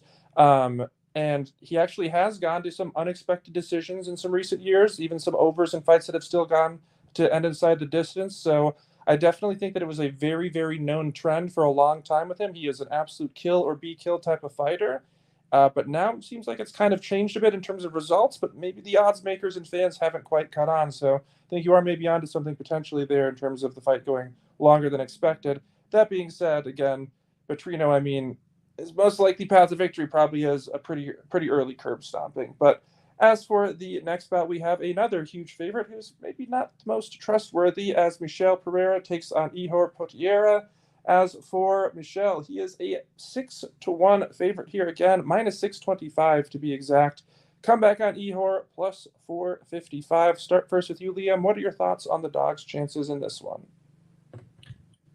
And he actually has gone to some unexpected decisions in some recent years, even some overs in fights that have still gone to end inside the distance. So I definitely think that it was a very, very known trend for a long time with him. He is an absolute kill or be killed type of fighter. But now it seems like it's kind of changed a bit in terms of results, but maybe the odds makers and fans haven't quite caught on. So I think you are maybe onto something potentially there in terms of the fight going longer than expected. That being said, again, Petrino, I mean, his most likely path to victory probably is a pretty early curb stomping. But As for the next bout, we have another huge favorite who's maybe not the most trustworthy, as Michel Pereira takes on Ihor Potieria. As for Michel, he is a 6-1 favorite here again, minus 625 to be exact. Come back on Ihor, plus 455. Start first with you, Liam. What are your thoughts on the dog's chances in this one?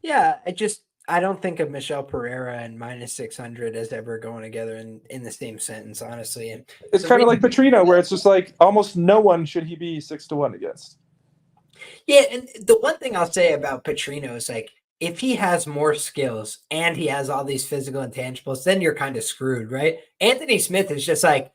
Yeah, I don't think of Michelle Pereira and minus 600 as ever going together in the same sentence, honestly. And It's the kind of reason, like Petrino, where it's just like almost no one should he be 6-1 against. yeah, and the one thing I'll say about Petrino is like if he has more skills and he has all these physical intangibles, then you're kind of screwed, right? Anthony Smith is just like,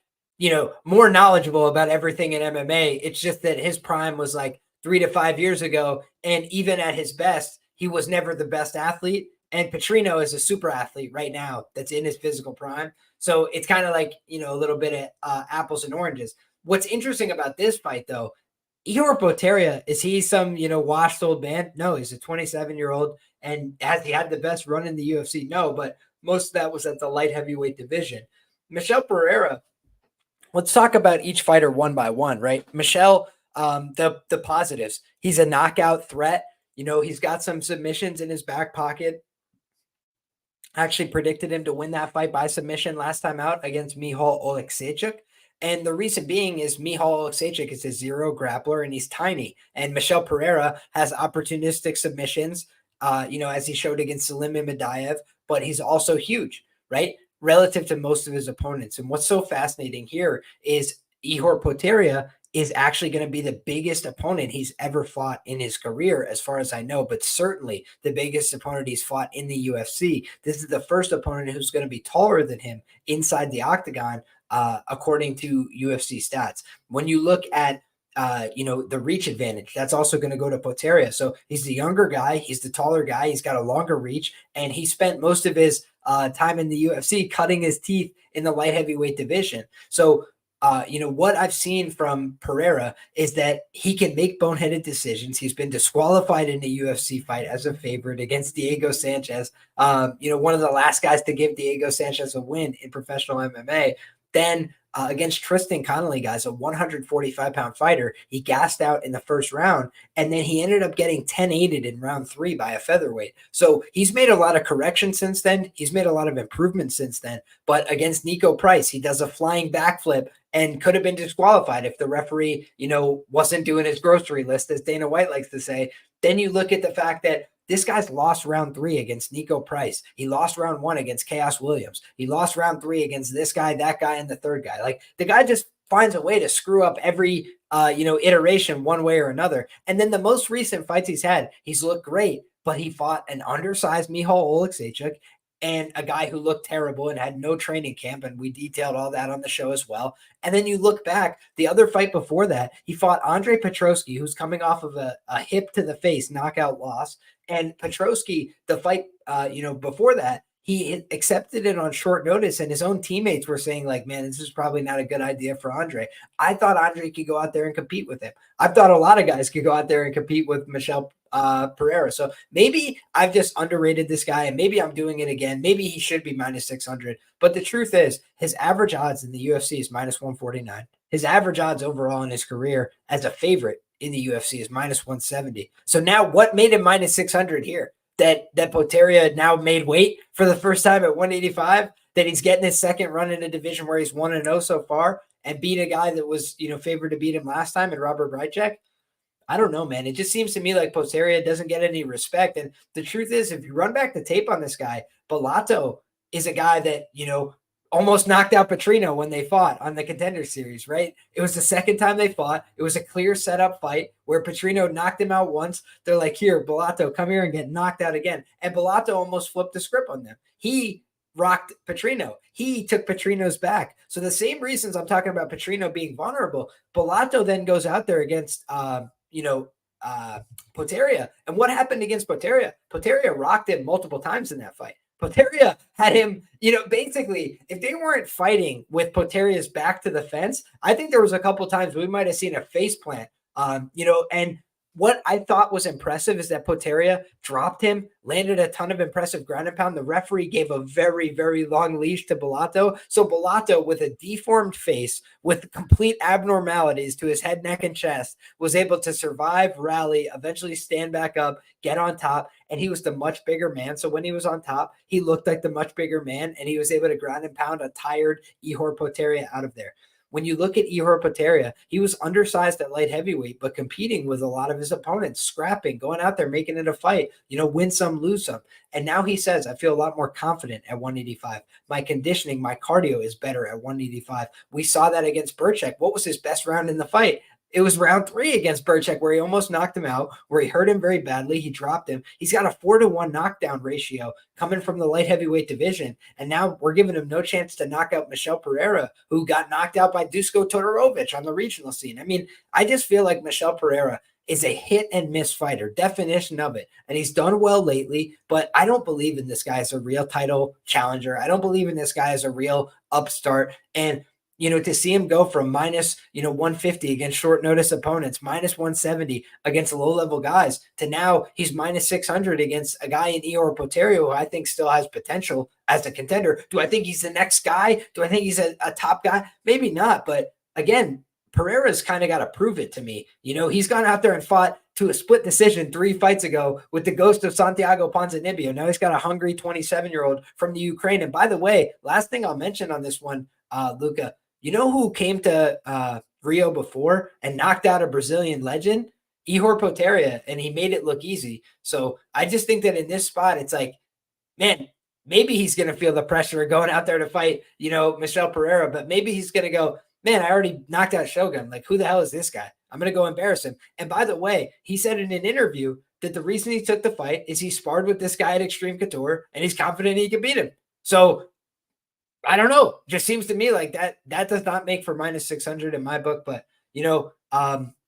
more knowledgeable about everything in MMA. It's just that his prime was like 3 to 5 years ago, and even at his best, he was never the best athlete. And Petrino is a super athlete right now that's in his physical prime. So it's kind of like, a little bit of apples and oranges. What's interesting about this fight, though, Ihor Potieria, is he some, washed old man? No, he's a 27-year-old. And has he had the best run in the UFC? No, but most of that was at the light heavyweight division. Michel Pereira, let's talk about each fighter one by one, right? Michel, the positives. He's a knockout threat. He's got some submissions in his back pocket. I actually predicted him to win that fight by submission last time out against Michal Oleksiejczuk. And the reason being is Michal Oleksiejczuk is a zero grappler and he's tiny. And Michel Pereira has opportunistic submissions, as he showed against Salim Imadaev, but he's also huge, right? Relative to most of his opponents. And what's so fascinating here is Ihor Potieria is actually going to be the biggest opponent he's ever fought in his career, as far as I know, but certainly the biggest opponent he's fought in the UFC. This is the first opponent who's going to be taller than him inside the octagon, according to UFC stats. When you look at the reach advantage, that's also going to go to Potieria. So he's the younger guy, he's the taller guy, he's got a longer reach, and he spent most of his time in the UFC cutting his teeth in the light heavyweight division. So what I've seen from Pereira is that he can make boneheaded decisions. He's been disqualified in a UFC fight as a favorite against Diego Sanchez. One of the last guys to give Diego Sanchez a win in professional MMA. Then against Tristan Connolly, guys, a 145-pound fighter, he gassed out in the first round, and then he ended up getting 10-8'd in round 3 by a featherweight. So he's made a lot of corrections since then. He's made a lot of improvements since then. But against Nico Price, he does a flying backflip and could have been disqualified if the referee, wasn't doing his grocery list, as Dana White likes to say. Then you look at the fact that this guy's lost round 3 against Nico Price. He lost round 1 against Chaos Williams. He lost round 3 against this guy, that guy, and the third guy. Like the guy just finds a way to screw up every, iteration one way or another. And then the most recent fights he's had, he's looked great, but he fought an undersized Michal Oleksiejczuk and a guy who looked terrible and had no training camp. And we detailed all that on the show as well. And then you look back, the other fight before that, he fought Andre Petroski, who's coming off of a hip to the face knockout loss. And Petroski, the fight, before that, he accepted it on short notice, and his own teammates were saying, like, man, this is probably not a good idea for Andre. I thought Andre could go out there and compete with him. I thought a lot of guys could go out there and compete with Michel Pereira. So maybe I've just underrated this guy, and maybe I'm doing it again. Maybe he should be minus 600. But the truth is, his average odds in the UFC is minus 149. His average odds overall in his career as a favorite in the UFC is minus 170. So now what made him minus 600 here? That Potieria now made weight for the first time at 185, that he's getting his second run in a division where he's 1-0 so far and beat a guy that was, favored to beat him last time in Robert Rychek. I don't know, man. It just seems to me like Potieria doesn't get any respect. And the truth is, if you run back the tape on this guy, Bellato is a guy that, almost knocked out Petrino when they fought on the Contender Series, right? It was the second time they fought. It was a clear setup fight where Petrino knocked him out once. They're like, here, Bellato, come here and get knocked out again. And Bellato almost flipped the script on them. He rocked Petrino. He took Petrino's back. So the same reasons I'm talking about Petrino being vulnerable, Bellato then goes out there against, Potieria. And what happened against Potieria? Potieria rocked him multiple times in that fight. Potieria had him, basically, if they weren't fighting with Poteria's back to the fence, I think there was a couple times we might have seen a face plant, and what I thought was impressive is that Poteria dropped him, landed a ton of impressive ground and pound. The referee gave a very, very long leash to Bellato. So Bellato, with a deformed face, with complete abnormalities to his head, neck, and chest, was able to survive, rally, eventually stand back up, get on top, and he was the much bigger man. So when he was on top, he looked like the much bigger man, and he was able to ground and pound a tired Ihor Poteria out of there. When you look at Ihor Poteria, he was undersized at light heavyweight, but competing with a lot of his opponents, scrapping, going out there, making it a fight, win some, lose some. And now he says, I feel a lot more confident at 185. My conditioning, my cardio is better at 185. We saw that against Burchak. What was his best round in the fight? It was round 3 against Burchak where he almost knocked him out, where he hurt him very badly. He dropped him. He's got a 4-to-1 knockdown ratio coming from the light heavyweight division. And now we're giving him no chance to knock out Michel Pereira, who got knocked out by Dusko Todorovic on the regional scene. I mean, I just feel like Michel Pereira is a hit and miss fighter, definition of it. And he's done well lately, but I don't believe in this guy as a real title challenger. I don't believe in this guy as a real upstart. And to see him go from minus, 150 against short notice opponents, minus 170 against low level guys, to now he's minus 600 against a guy in Ihor Poteria who I think still has potential as a contender. Do I think he's the next guy? Do I think he's a top guy? Maybe not. But again, Pereira's kind of got to prove it to me. He's gone out there and fought to a split decision 3 fights ago with the ghost of Santiago Ponzinibbio. Now he's got a hungry 27-year-old from the Ukraine. And by the way, last thing I'll mention on this one, Luca, you know who came to Rio before and knocked out a Brazilian legend? Ihor Poteria, and he made it look easy. So I just think that in this spot, it's like, man, maybe he's going to feel the pressure of going out there to fight, Michel Pereira, but maybe he's going to go, man, I already knocked out Shogun. Like, who the hell is this guy? I'm going to go embarrass him. And by the way, he said in an interview that the reason he took the fight is he sparred with this guy at Extreme Couture, and he's confident he can beat him. So I don't know. Just seems to me like that does not make for minus 600 in my book. But,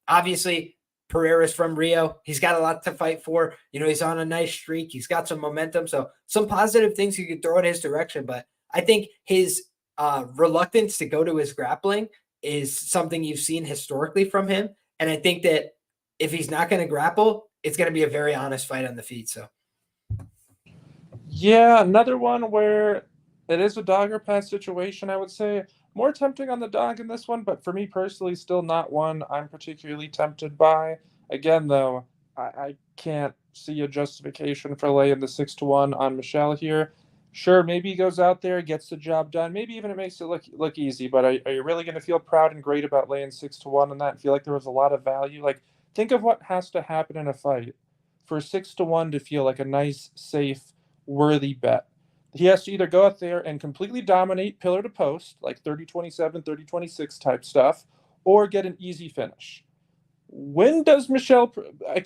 obviously Pereira's from Rio. He's got a lot to fight for. He's on a nice streak. He's got some momentum. So some positive things you could throw in his direction. But I think his reluctance to go to his grappling is something you've seen historically from him. And I think that if he's not going to grapple, it's going to be a very honest fight on the feet. So, yeah, another one where it is a dog or pass situation, I would say. More tempting on the dog in this one, but for me personally, still not one I'm particularly tempted by. Again, though, I can't see a justification for laying the 6-1 on Michel here. Sure, maybe he goes out there, gets the job done. Maybe even it makes it look easy, but are you really going to feel proud and great about laying 6-1 on that and feel like there was a lot of value? Like, think of what has to happen in a fight for 6-1 to feel like a nice, safe, worthy bet. He has to either go out there and completely dominate pillar to post, like 30-27, 30-26 type stuff, or get an easy finish. When does Michel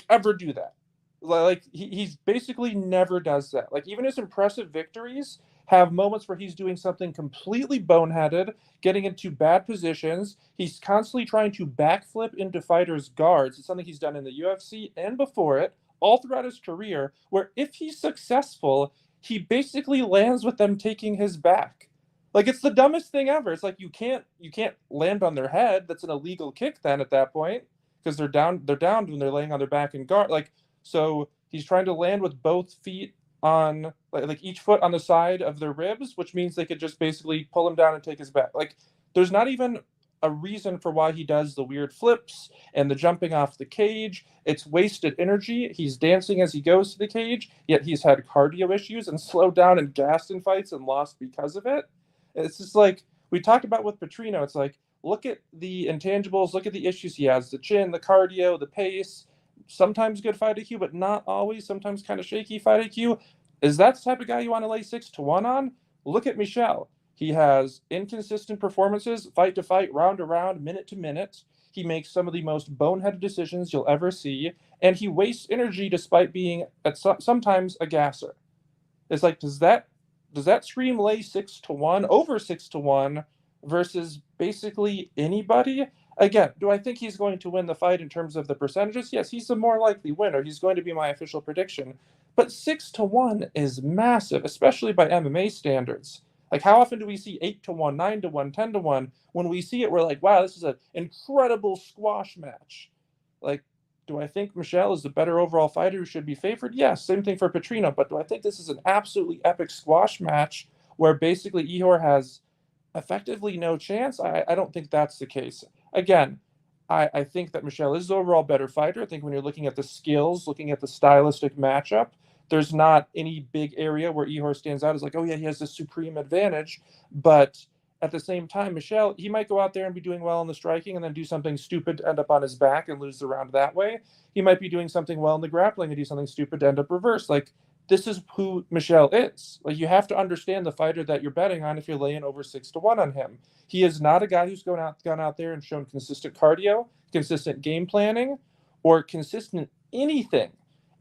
ever do that? Like, he's basically never does that. Like, even his impressive victories have moments where he's doing something completely boneheaded, getting into bad positions. He's constantly trying to backflip into fighters' guards. It's something he's done in the UFC and before it, all throughout his career, where if he's successful, he basically lands with them taking his back. Like, it's the dumbest thing ever. It's like you can't land on their head. That's an illegal kick then at that point, because they're down when they're laying on their back and guard. Like, so he's trying to land with both feet on like each foot on the side of their ribs, which means they could just basically pull him down and take his back. Like, there's not even a reason for why he does the weird flips and the jumping off the cage. It's wasted energy. He's dancing as he goes to the cage, yet he's had cardio issues and slowed down and gassed in fights and lost because of it. It's just like we talked about with Petrino. It's like, look at the intangibles, look at the issues he has: the chin, the cardio, the pace, sometimes good fight IQ, but not always, sometimes kind of shaky fight IQ. Is that the type of guy you want to lay 6-1 on? Look at Michel. He has inconsistent performances, fight to fight, round to round, minute to minute. He makes some of the most boneheaded decisions you'll ever see, and he wastes energy despite being sometimes a gasser. It's like, does that scream lay 6-1, over 6-1 versus basically anybody? Again, do I think he's going to win the fight in terms of the percentages? Yes, he's the more likely winner. He's going to be my official prediction. But 6-1 is massive, especially by MMA standards. Like, how often do we see 8-1, 9-1, 10-1? When we see it, we're like, wow, this is an incredible squash match. Like, Do I think Michelle is the better overall fighter who should be favored? Yes, same thing for Petrino. But do I think this is an absolutely epic squash match where basically Ihor has effectively no chance? I don't think that's the case. Again, I think that Michelle is the overall better fighter. I think when you're looking at the skills, looking at the stylistic matchup, there's not any big area where Ihor stands out as like, oh yeah, he has this supreme advantage. But at the same time, Michelle, he might go out there and be doing well in the striking and then do something stupid to end up on his back and lose the round that way. He might be doing something well in the grappling and do something stupid to end up reverse. Like, this is who Michelle is. Like, you have to understand the fighter that you're betting on if you're laying over 6-1 on him. He is not a guy who's gone out there and shown consistent cardio, consistent game planning, or consistent anything.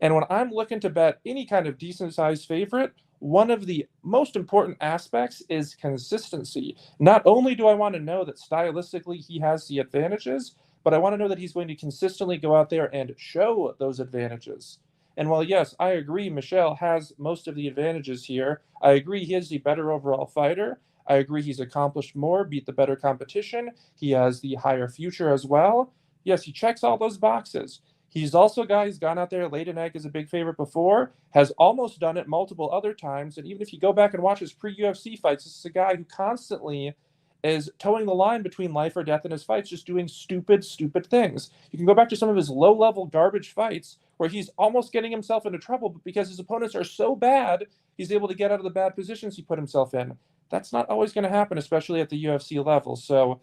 And when I'm looking to bet any kind of decent sized favorite, one of the most important aspects is consistency. Not only do I want to know that stylistically he has the advantages, but I want to know that he's going to consistently go out there and show those advantages. And while, yes, I agree Michelle has most of the advantages here, I agree he is the better overall fighter. I agree he's accomplished more, beat the better competition. He has the higher future as well. Yes, he checks all those boxes. He's also a guy who's gone out there, laid an egg as a big favorite before, has almost done it multiple other times. And even if you go back and watch his pre-UFC fights, this is a guy who constantly is towing the line between life or death in his fights, just doing stupid, stupid things. You can go back to some of his low-level garbage fights where he's almost getting himself into trouble, but because his opponents are so bad, he's able to get out of the bad positions he put himself in. That's not always going to happen, especially at the UFC level. So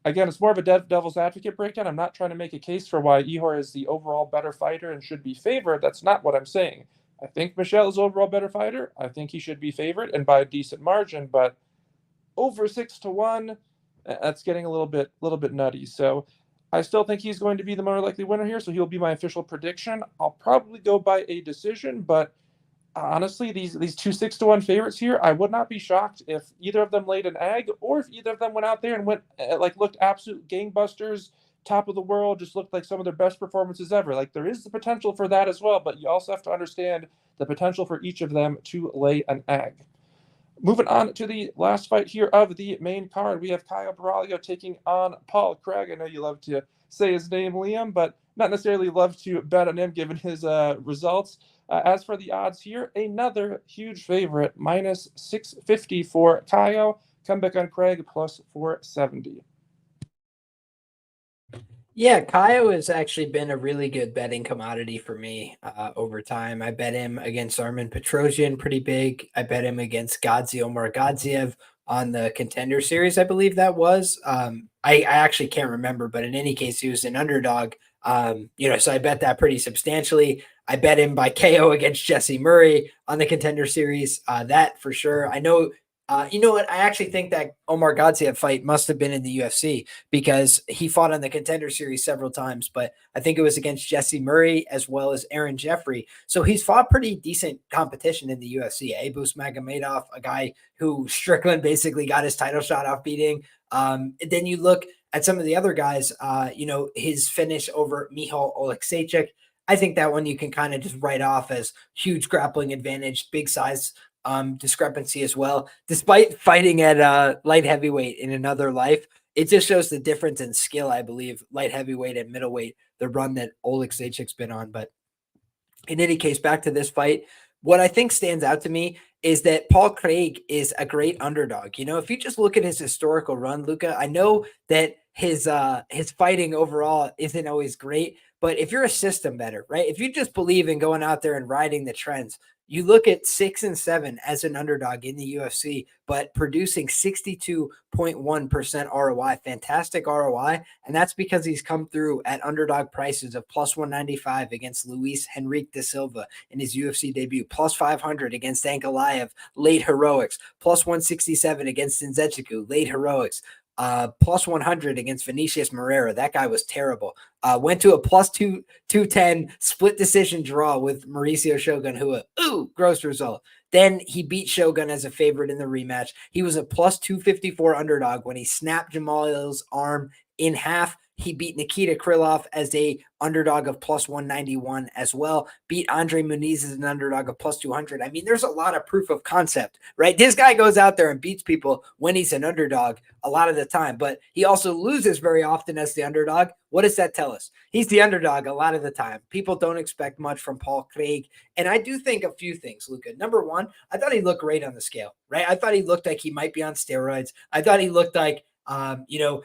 again, it's more of a devil's advocate breakdown. I'm not trying to make a case for why Ihor is the overall better fighter and should be favored. That's not what I'm saying. I think Michelle is overall better fighter. I think he should be favored and by a decent margin, but over 6-1, that's getting a little bit nutty. So I still think he's going to be the more likely winner here. So he'll be my official prediction. I'll probably go by a decision, but honestly, these two 6-1 favorites here, I would not be shocked if either of them laid an egg or if either of them went out there and went looked absolute gangbusters, top of the world, just looked like some of their best performances ever. Like, there is the potential for that as well, but you also have to understand the potential for each of them to lay an egg. Moving on to the last fight here of the main card, we have Caio Borralho taking on Paul Craig. I know you love to say his name, Liam, but not necessarily love to bet on him given his results. As for the odds here, another huge favorite, minus 650 for Caio. Comeback on Craig, plus 470. Yeah, Kaio has actually been a really good betting commodity for me over time. I bet him against Armen Petrosian pretty big. I bet him against Omar Gadziev on the Contender Series, I believe that was. I actually can't remember, but in any case, he was an underdog. So I bet that pretty substantially. I bet him by KO against Jesse Murray on the Contender Series. That for sure. I know. You know what? I actually think that Omar Gadziev fight must have been in the UFC because he fought on the Contender Series several times, but I think it was against Jesse Murray as well as Aaron Jeffrey. So he's fought pretty decent competition in the UFC. Abus Magomedov, a guy who Strickland basically got his title shot off beating. Then you look at some of the other guys, his finish over Michal Oleksiejczuk. I think that one you can kind of just write off as huge grappling advantage, big size discrepancy as well. Despite fighting at light heavyweight in another life, it just shows the difference in skill, I believe, light heavyweight and middleweight, the run that Oleksiejczuk's been on. But in any case, back to this fight, what I think stands out to me is that Paul Craig is a great underdog. You know, if you just look at his historical run, Luca, I know that his fighting overall isn't always great, but if you're a system bettor, right? If you just believe in going out there and riding the trends, you look at 6 and 7 as an underdog in the UFC, but producing 62.1% ROI, fantastic ROI. And that's because he's come through at underdog prices of plus 195 against Luis Henrique da Silva in his UFC debut, plus 500 against Ankalaev, late heroics, plus 167 against Nzechukwu, late heroics. Plus 100 against Vinicius Moreira. That guy was terrible. Went to a plus 210 split decision draw with Mauricio Shogun Rua. Ooh, gross result. Then he beat Shogun as a favorite in the rematch. He was a plus 254 underdog when he snapped Jamal Hill's arm in half. He beat Nikita Krylov as a underdog of plus 191 as well. Beat Andre Muniz as an underdog of plus 200. I mean, there's a lot of proof of concept, right? This guy goes out there and beats people when he's an underdog a lot of the time, but he also loses very often as the underdog. What does that tell us? He's the underdog a lot of the time. People don't expect much from Paul Craig. And I do think a few things, Luca. Number one, I thought he looked great on the scale, right? I thought he looked like he might be on steroids. I thought he looked like,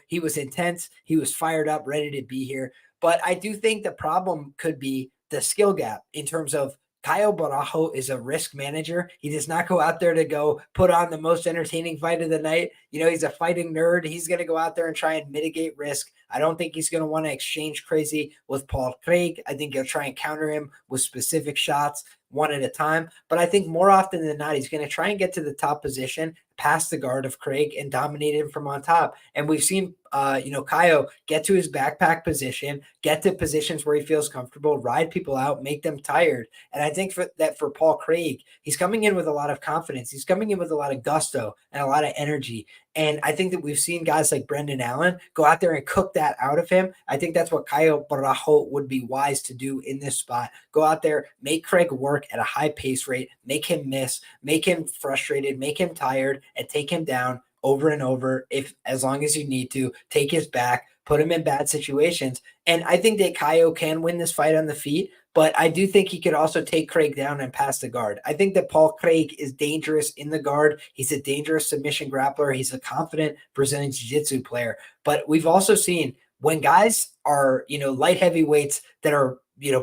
he was intense. He was fired up, ready to be here. But I do think the problem could be the skill gap in terms of Caio Barajo is a risk manager. He does not go out there to go put on the most entertaining fight of the night. He's a fighting nerd. He's going to go out there and try and mitigate risk. I don't think he's going to want to exchange crazy with Paul Craig. I think he'll try and counter him with specific shots one at a time. But I think more often than not, he's going to try and get to the top position, past the guard of Craig, and dominate him from on top. And we've seen, Caio get to his backpack position, get to positions where he feels comfortable, ride people out, make them tired. And I think for Paul Craig, he's coming in with a lot of confidence. He's coming in with a lot of gusto and a lot of energy. And I think that we've seen guys like Brendan Allen go out there and cook that out of him. I think that's what Caio Barajo would be wise to do in this spot. Go out there, make Craig work at a high pace rate, make him miss, make him frustrated, make him tired, and take him down over and over, as long as you need to. Take his back, put him in bad situations. And I think that Caio can win this fight on the feet, but I do think he could also take Craig down and pass the guard. I think that Paul Craig is dangerous in the guard. He's a dangerous submission grappler. He's a confident Brazilian jiu-jitsu player. But we've also seen when guys are, light heavyweights that are,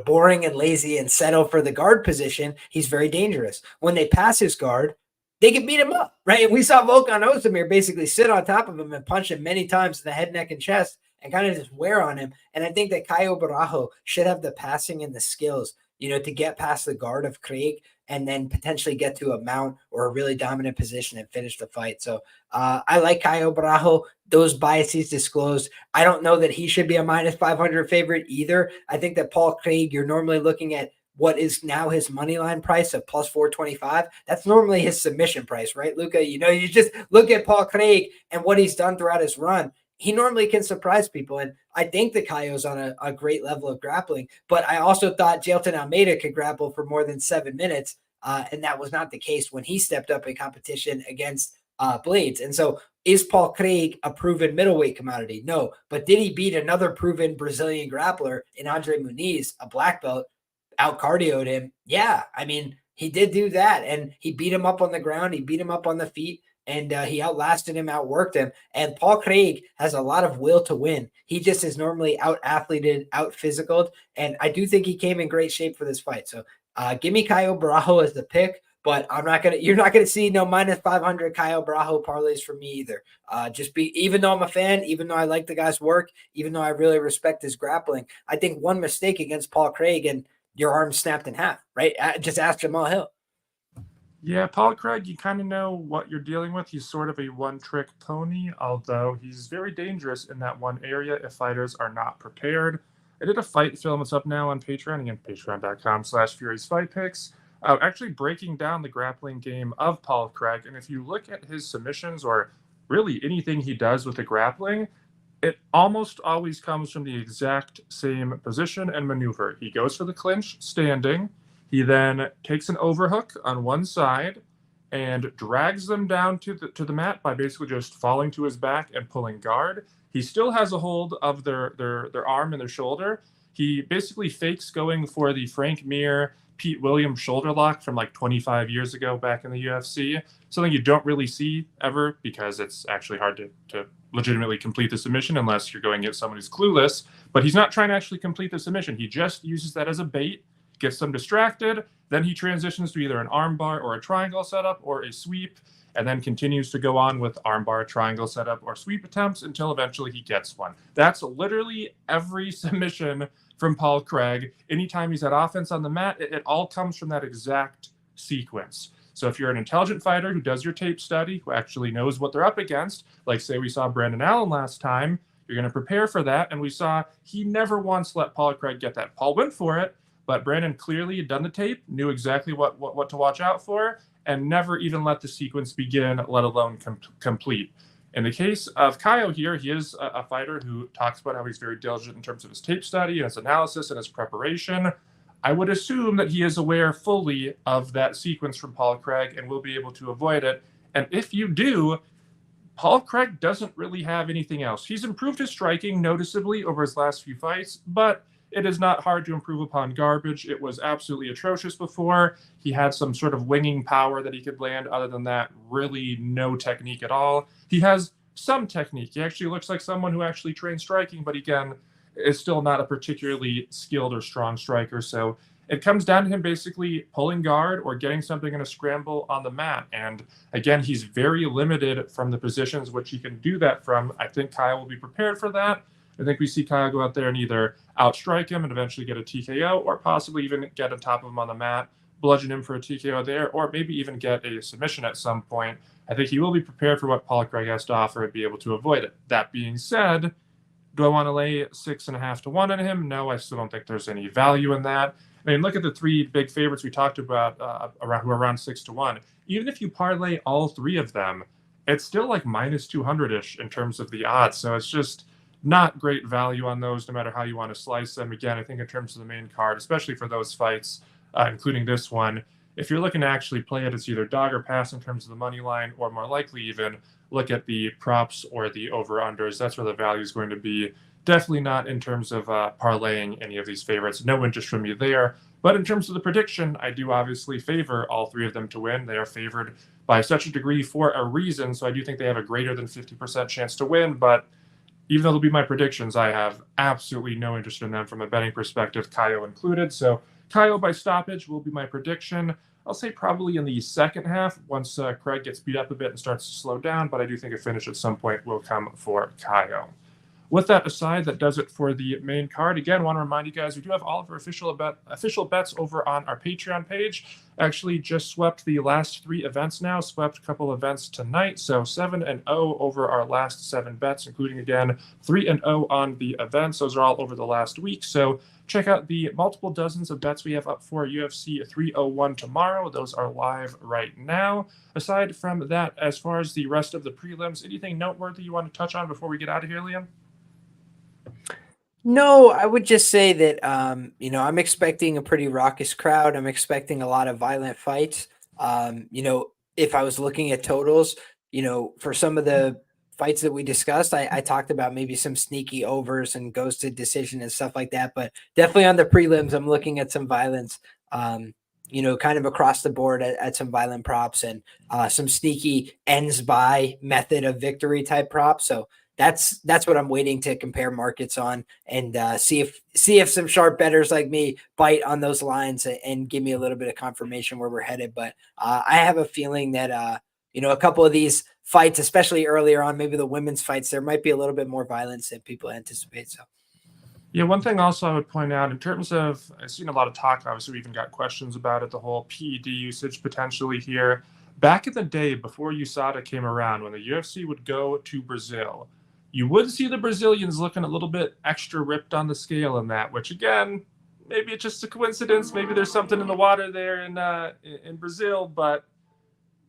boring and lazy and settle for the guard position, he's very dangerous. When they pass his guard, they can beat him up, right? We saw Volkan Ozdemir basically sit on top of him and punch him many times in the head, neck, and chest and kind of just wear on him. And I think that Caio Barajo should have the passing and the skills, to get past the guard of Craig and then potentially get to a mount or a really dominant position and finish the fight. So I like Caio Barajo. Those biases disclosed. I don't know that he should be a minus 500 favorite either. I think that Paul Craig, you're normally looking at what is now his money line price of plus 425. That's normally his submission price, right, Luca? You just look at Paul Craig and what he's done throughout his run. He normally can surprise people. And I think the Caio's on a great level of grappling, but I also thought Jailton Almeida could grapple for more than 7 minutes. And that was not the case when he stepped up in competition against Blades. And so is Paul Craig a proven middleweight commodity? No. But did he beat another proven Brazilian grappler in Andre Muniz, a black belt, out cardioed him? Yeah. I mean, he did do that, and he beat him up on the ground. He beat him up on the feet, and he outlasted him, outworked him. And Paul Craig has a lot of will to win. He just is normally out-athleted, out-physicaled, and I do think he came in great shape for this fight. So give me Caio Barajo as the pick, but you're not gonna see no minus 500 Caio Barajo parlays from me either. Even though I'm a fan, even though I like the guy's work, even though I really respect his grappling, I think one mistake against Paul Craig and your arm snapped in half, right? Just ask Jamal Hill. Yeah, Paul Craig, you kind of know what you're dealing with. He's sort of a one-trick pony, although he's very dangerous in that one area if fighters are not prepared. I did a fight film. It's up now on Patreon, again, patreon.com/Fury's Fight Picks, actually breaking down the grappling game of Paul Craig. And if you look at his submissions or really anything he does with the grappling, it almost always comes from the exact same position and maneuver. He goes for the clinch standing. He then takes an overhook on one side and drags them down to the mat by basically just falling to his back and pulling guard. He still has a hold of their arm and their shoulder. He basically fakes going for the Frank Mir, Pete Williams shoulder lock from like 25 years ago back in the UFC. Something you don't really see ever because it's actually hard to legitimately complete the submission unless you're going at someone who's clueless. But he's not trying to actually complete the submission. He just uses that as a bait, gets them distracted, then he transitions to either an armbar or a triangle setup or a sweep, and then continues to go on with armbar, triangle setup, or sweep attempts until eventually he gets one. That's literally every submission from Paul Craig. Anytime he's at offense on the mat, it all comes from that exact sequence. So if you're an intelligent fighter who does your tape study, who actually knows what they're up against, like say we saw Brendan Allen last time, you're going to prepare for that. And we saw he never once let Paul Craig get that. Paul went for it, but Brandon clearly had done the tape, knew exactly what to watch out for, and never even let the sequence begin, let alone complete. In the case of Kaio here, he is a fighter who talks about how he's very diligent in terms of his tape study and his analysis and his preparation. I would assume that he is aware fully of that sequence from Paul Craig and will be able to avoid it. And if you do, Paul Craig doesn't really have anything else. He's improved his striking noticeably over his last few fights, but it is not hard to improve upon garbage. It was absolutely atrocious before. He had some sort of winging power that he could land. Other than that, really no technique at all. He has some technique. He actually looks like someone who actually trains striking, but again, is still not a particularly skilled or strong striker. So it comes down to him basically pulling guard or getting something in a scramble on the mat. And again, he's very limited from the positions which he can do that from. I think Kyle will be prepared for that. I think we see Kyle go out there and either outstrike him and eventually get a TKO, or possibly even get on top of him on the mat, bludgeon him for a TKO there, or maybe even get a submission at some point. I think he will be prepared for what Paul Craig has to offer and be able to avoid it. That being said, do I want to lay 6.5 to 1 on him? No, I still don't think there's any value in that. I mean, look at the three big favorites we talked about who are around 6 to 1. Even if you parlay all three of them, it's still like minus 200-ish in terms of the odds. So it's just not great value on those, no matter how you want to slice them. Again, I think in terms of the main card, especially for those fights, including this one, if you're looking to actually play it, it's either dog or pass in terms of the money line, or more likely even look at the props or the over-unders. That's where the value is going to be. Definitely not in terms of parlaying any of these favorites. No interest from me there. But in terms of the prediction, I do obviously favor all three of them to win. They are favored by such a degree for a reason, so I do think they have a greater than 50% chance to win. But even though they'll be my predictions, I have absolutely no interest in them from a betting perspective, Kaio included. So Kaio by stoppage will be my prediction. I'll say probably in the second half, once Craig gets beat up a bit and starts to slow down, but I do think a finish at some point will come for Kaio. With that aside, that does it for the main card. Again, want to remind you guys, we do have all of our official bets over on our Patreon page. Actually, just swept the last 3 events now, swept a couple events tonight. So 7-0 over our last 7 bets, including, again, 3-0 on the events. Those are all over the last week. So check out the multiple dozens of bets we have up for UFC 301 tomorrow. Those are live right now. Aside from that, as far as the rest of the prelims, anything noteworthy you want to touch on before we get out of here, Liam? No, I would just say that, I'm expecting a pretty raucous crowd. I'm expecting a lot of violent fights. If I was looking at totals, for some of the fights that we discussed, I talked about maybe some sneaky overs and goes to decision and stuff like that. But definitely on the prelims, I'm looking at some violence, kind of across the board at some violent props and some sneaky ends by method of victory type props. So that's what I'm waiting to compare markets on and see if some sharp bettors like me bite on those lines and give me a little bit of confirmation where we're headed. But I have a feeling that a couple of these fights, especially earlier on, maybe the women's fights, there might be a little bit more violence than people anticipate. So. Yeah, one thing also I would point out in terms of, I've seen a lot of talk, obviously we even got questions about it, the whole PED usage potentially here. Back in the day before USADA came around, when the UFC would go to Brazil, you would see the Brazilians looking a little bit extra ripped on the scale in that, which again, maybe it's just a coincidence. Maybe there's something in the water there in Brazil, but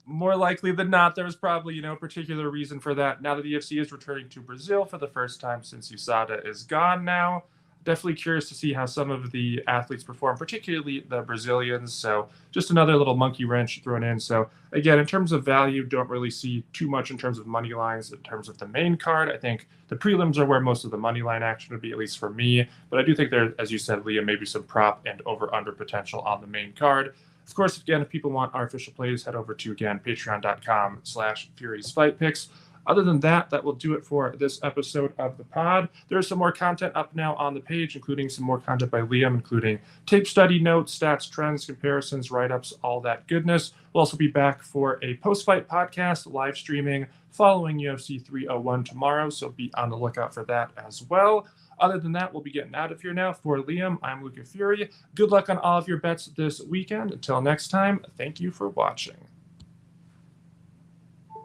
more likely than not, there was probably, a particular reason for that. Now that the UFC is returning to Brazil for the first time since USADA is gone now, definitely curious to see how some of the athletes perform, particularly the Brazilians. So just another little monkey wrench thrown in. So again, in terms of value, don't really see too much in terms of money lines. In terms of the main card, I think the prelims are where most of the money line action would be, at least for me. But I do think there, as you said, Leah, maybe some prop and over-under potential on the main card. Of course, again, if people want our official plays, head over to, again, patreon.com/FuriesFightPicks. Other than that, that will do it for this episode of the pod. There's some more content up now on the page, including some more content by Liam, including tape study notes, stats, trends, comparisons, write-ups, all that goodness. We'll also be back for a post-fight podcast live streaming following UFC 301 tomorrow, so be on the lookout for that as well. Other than that, we'll be getting out of here now. For Liam, I'm Luca Fury. Good luck on all of your bets this weekend. Until next time, thank you for watching.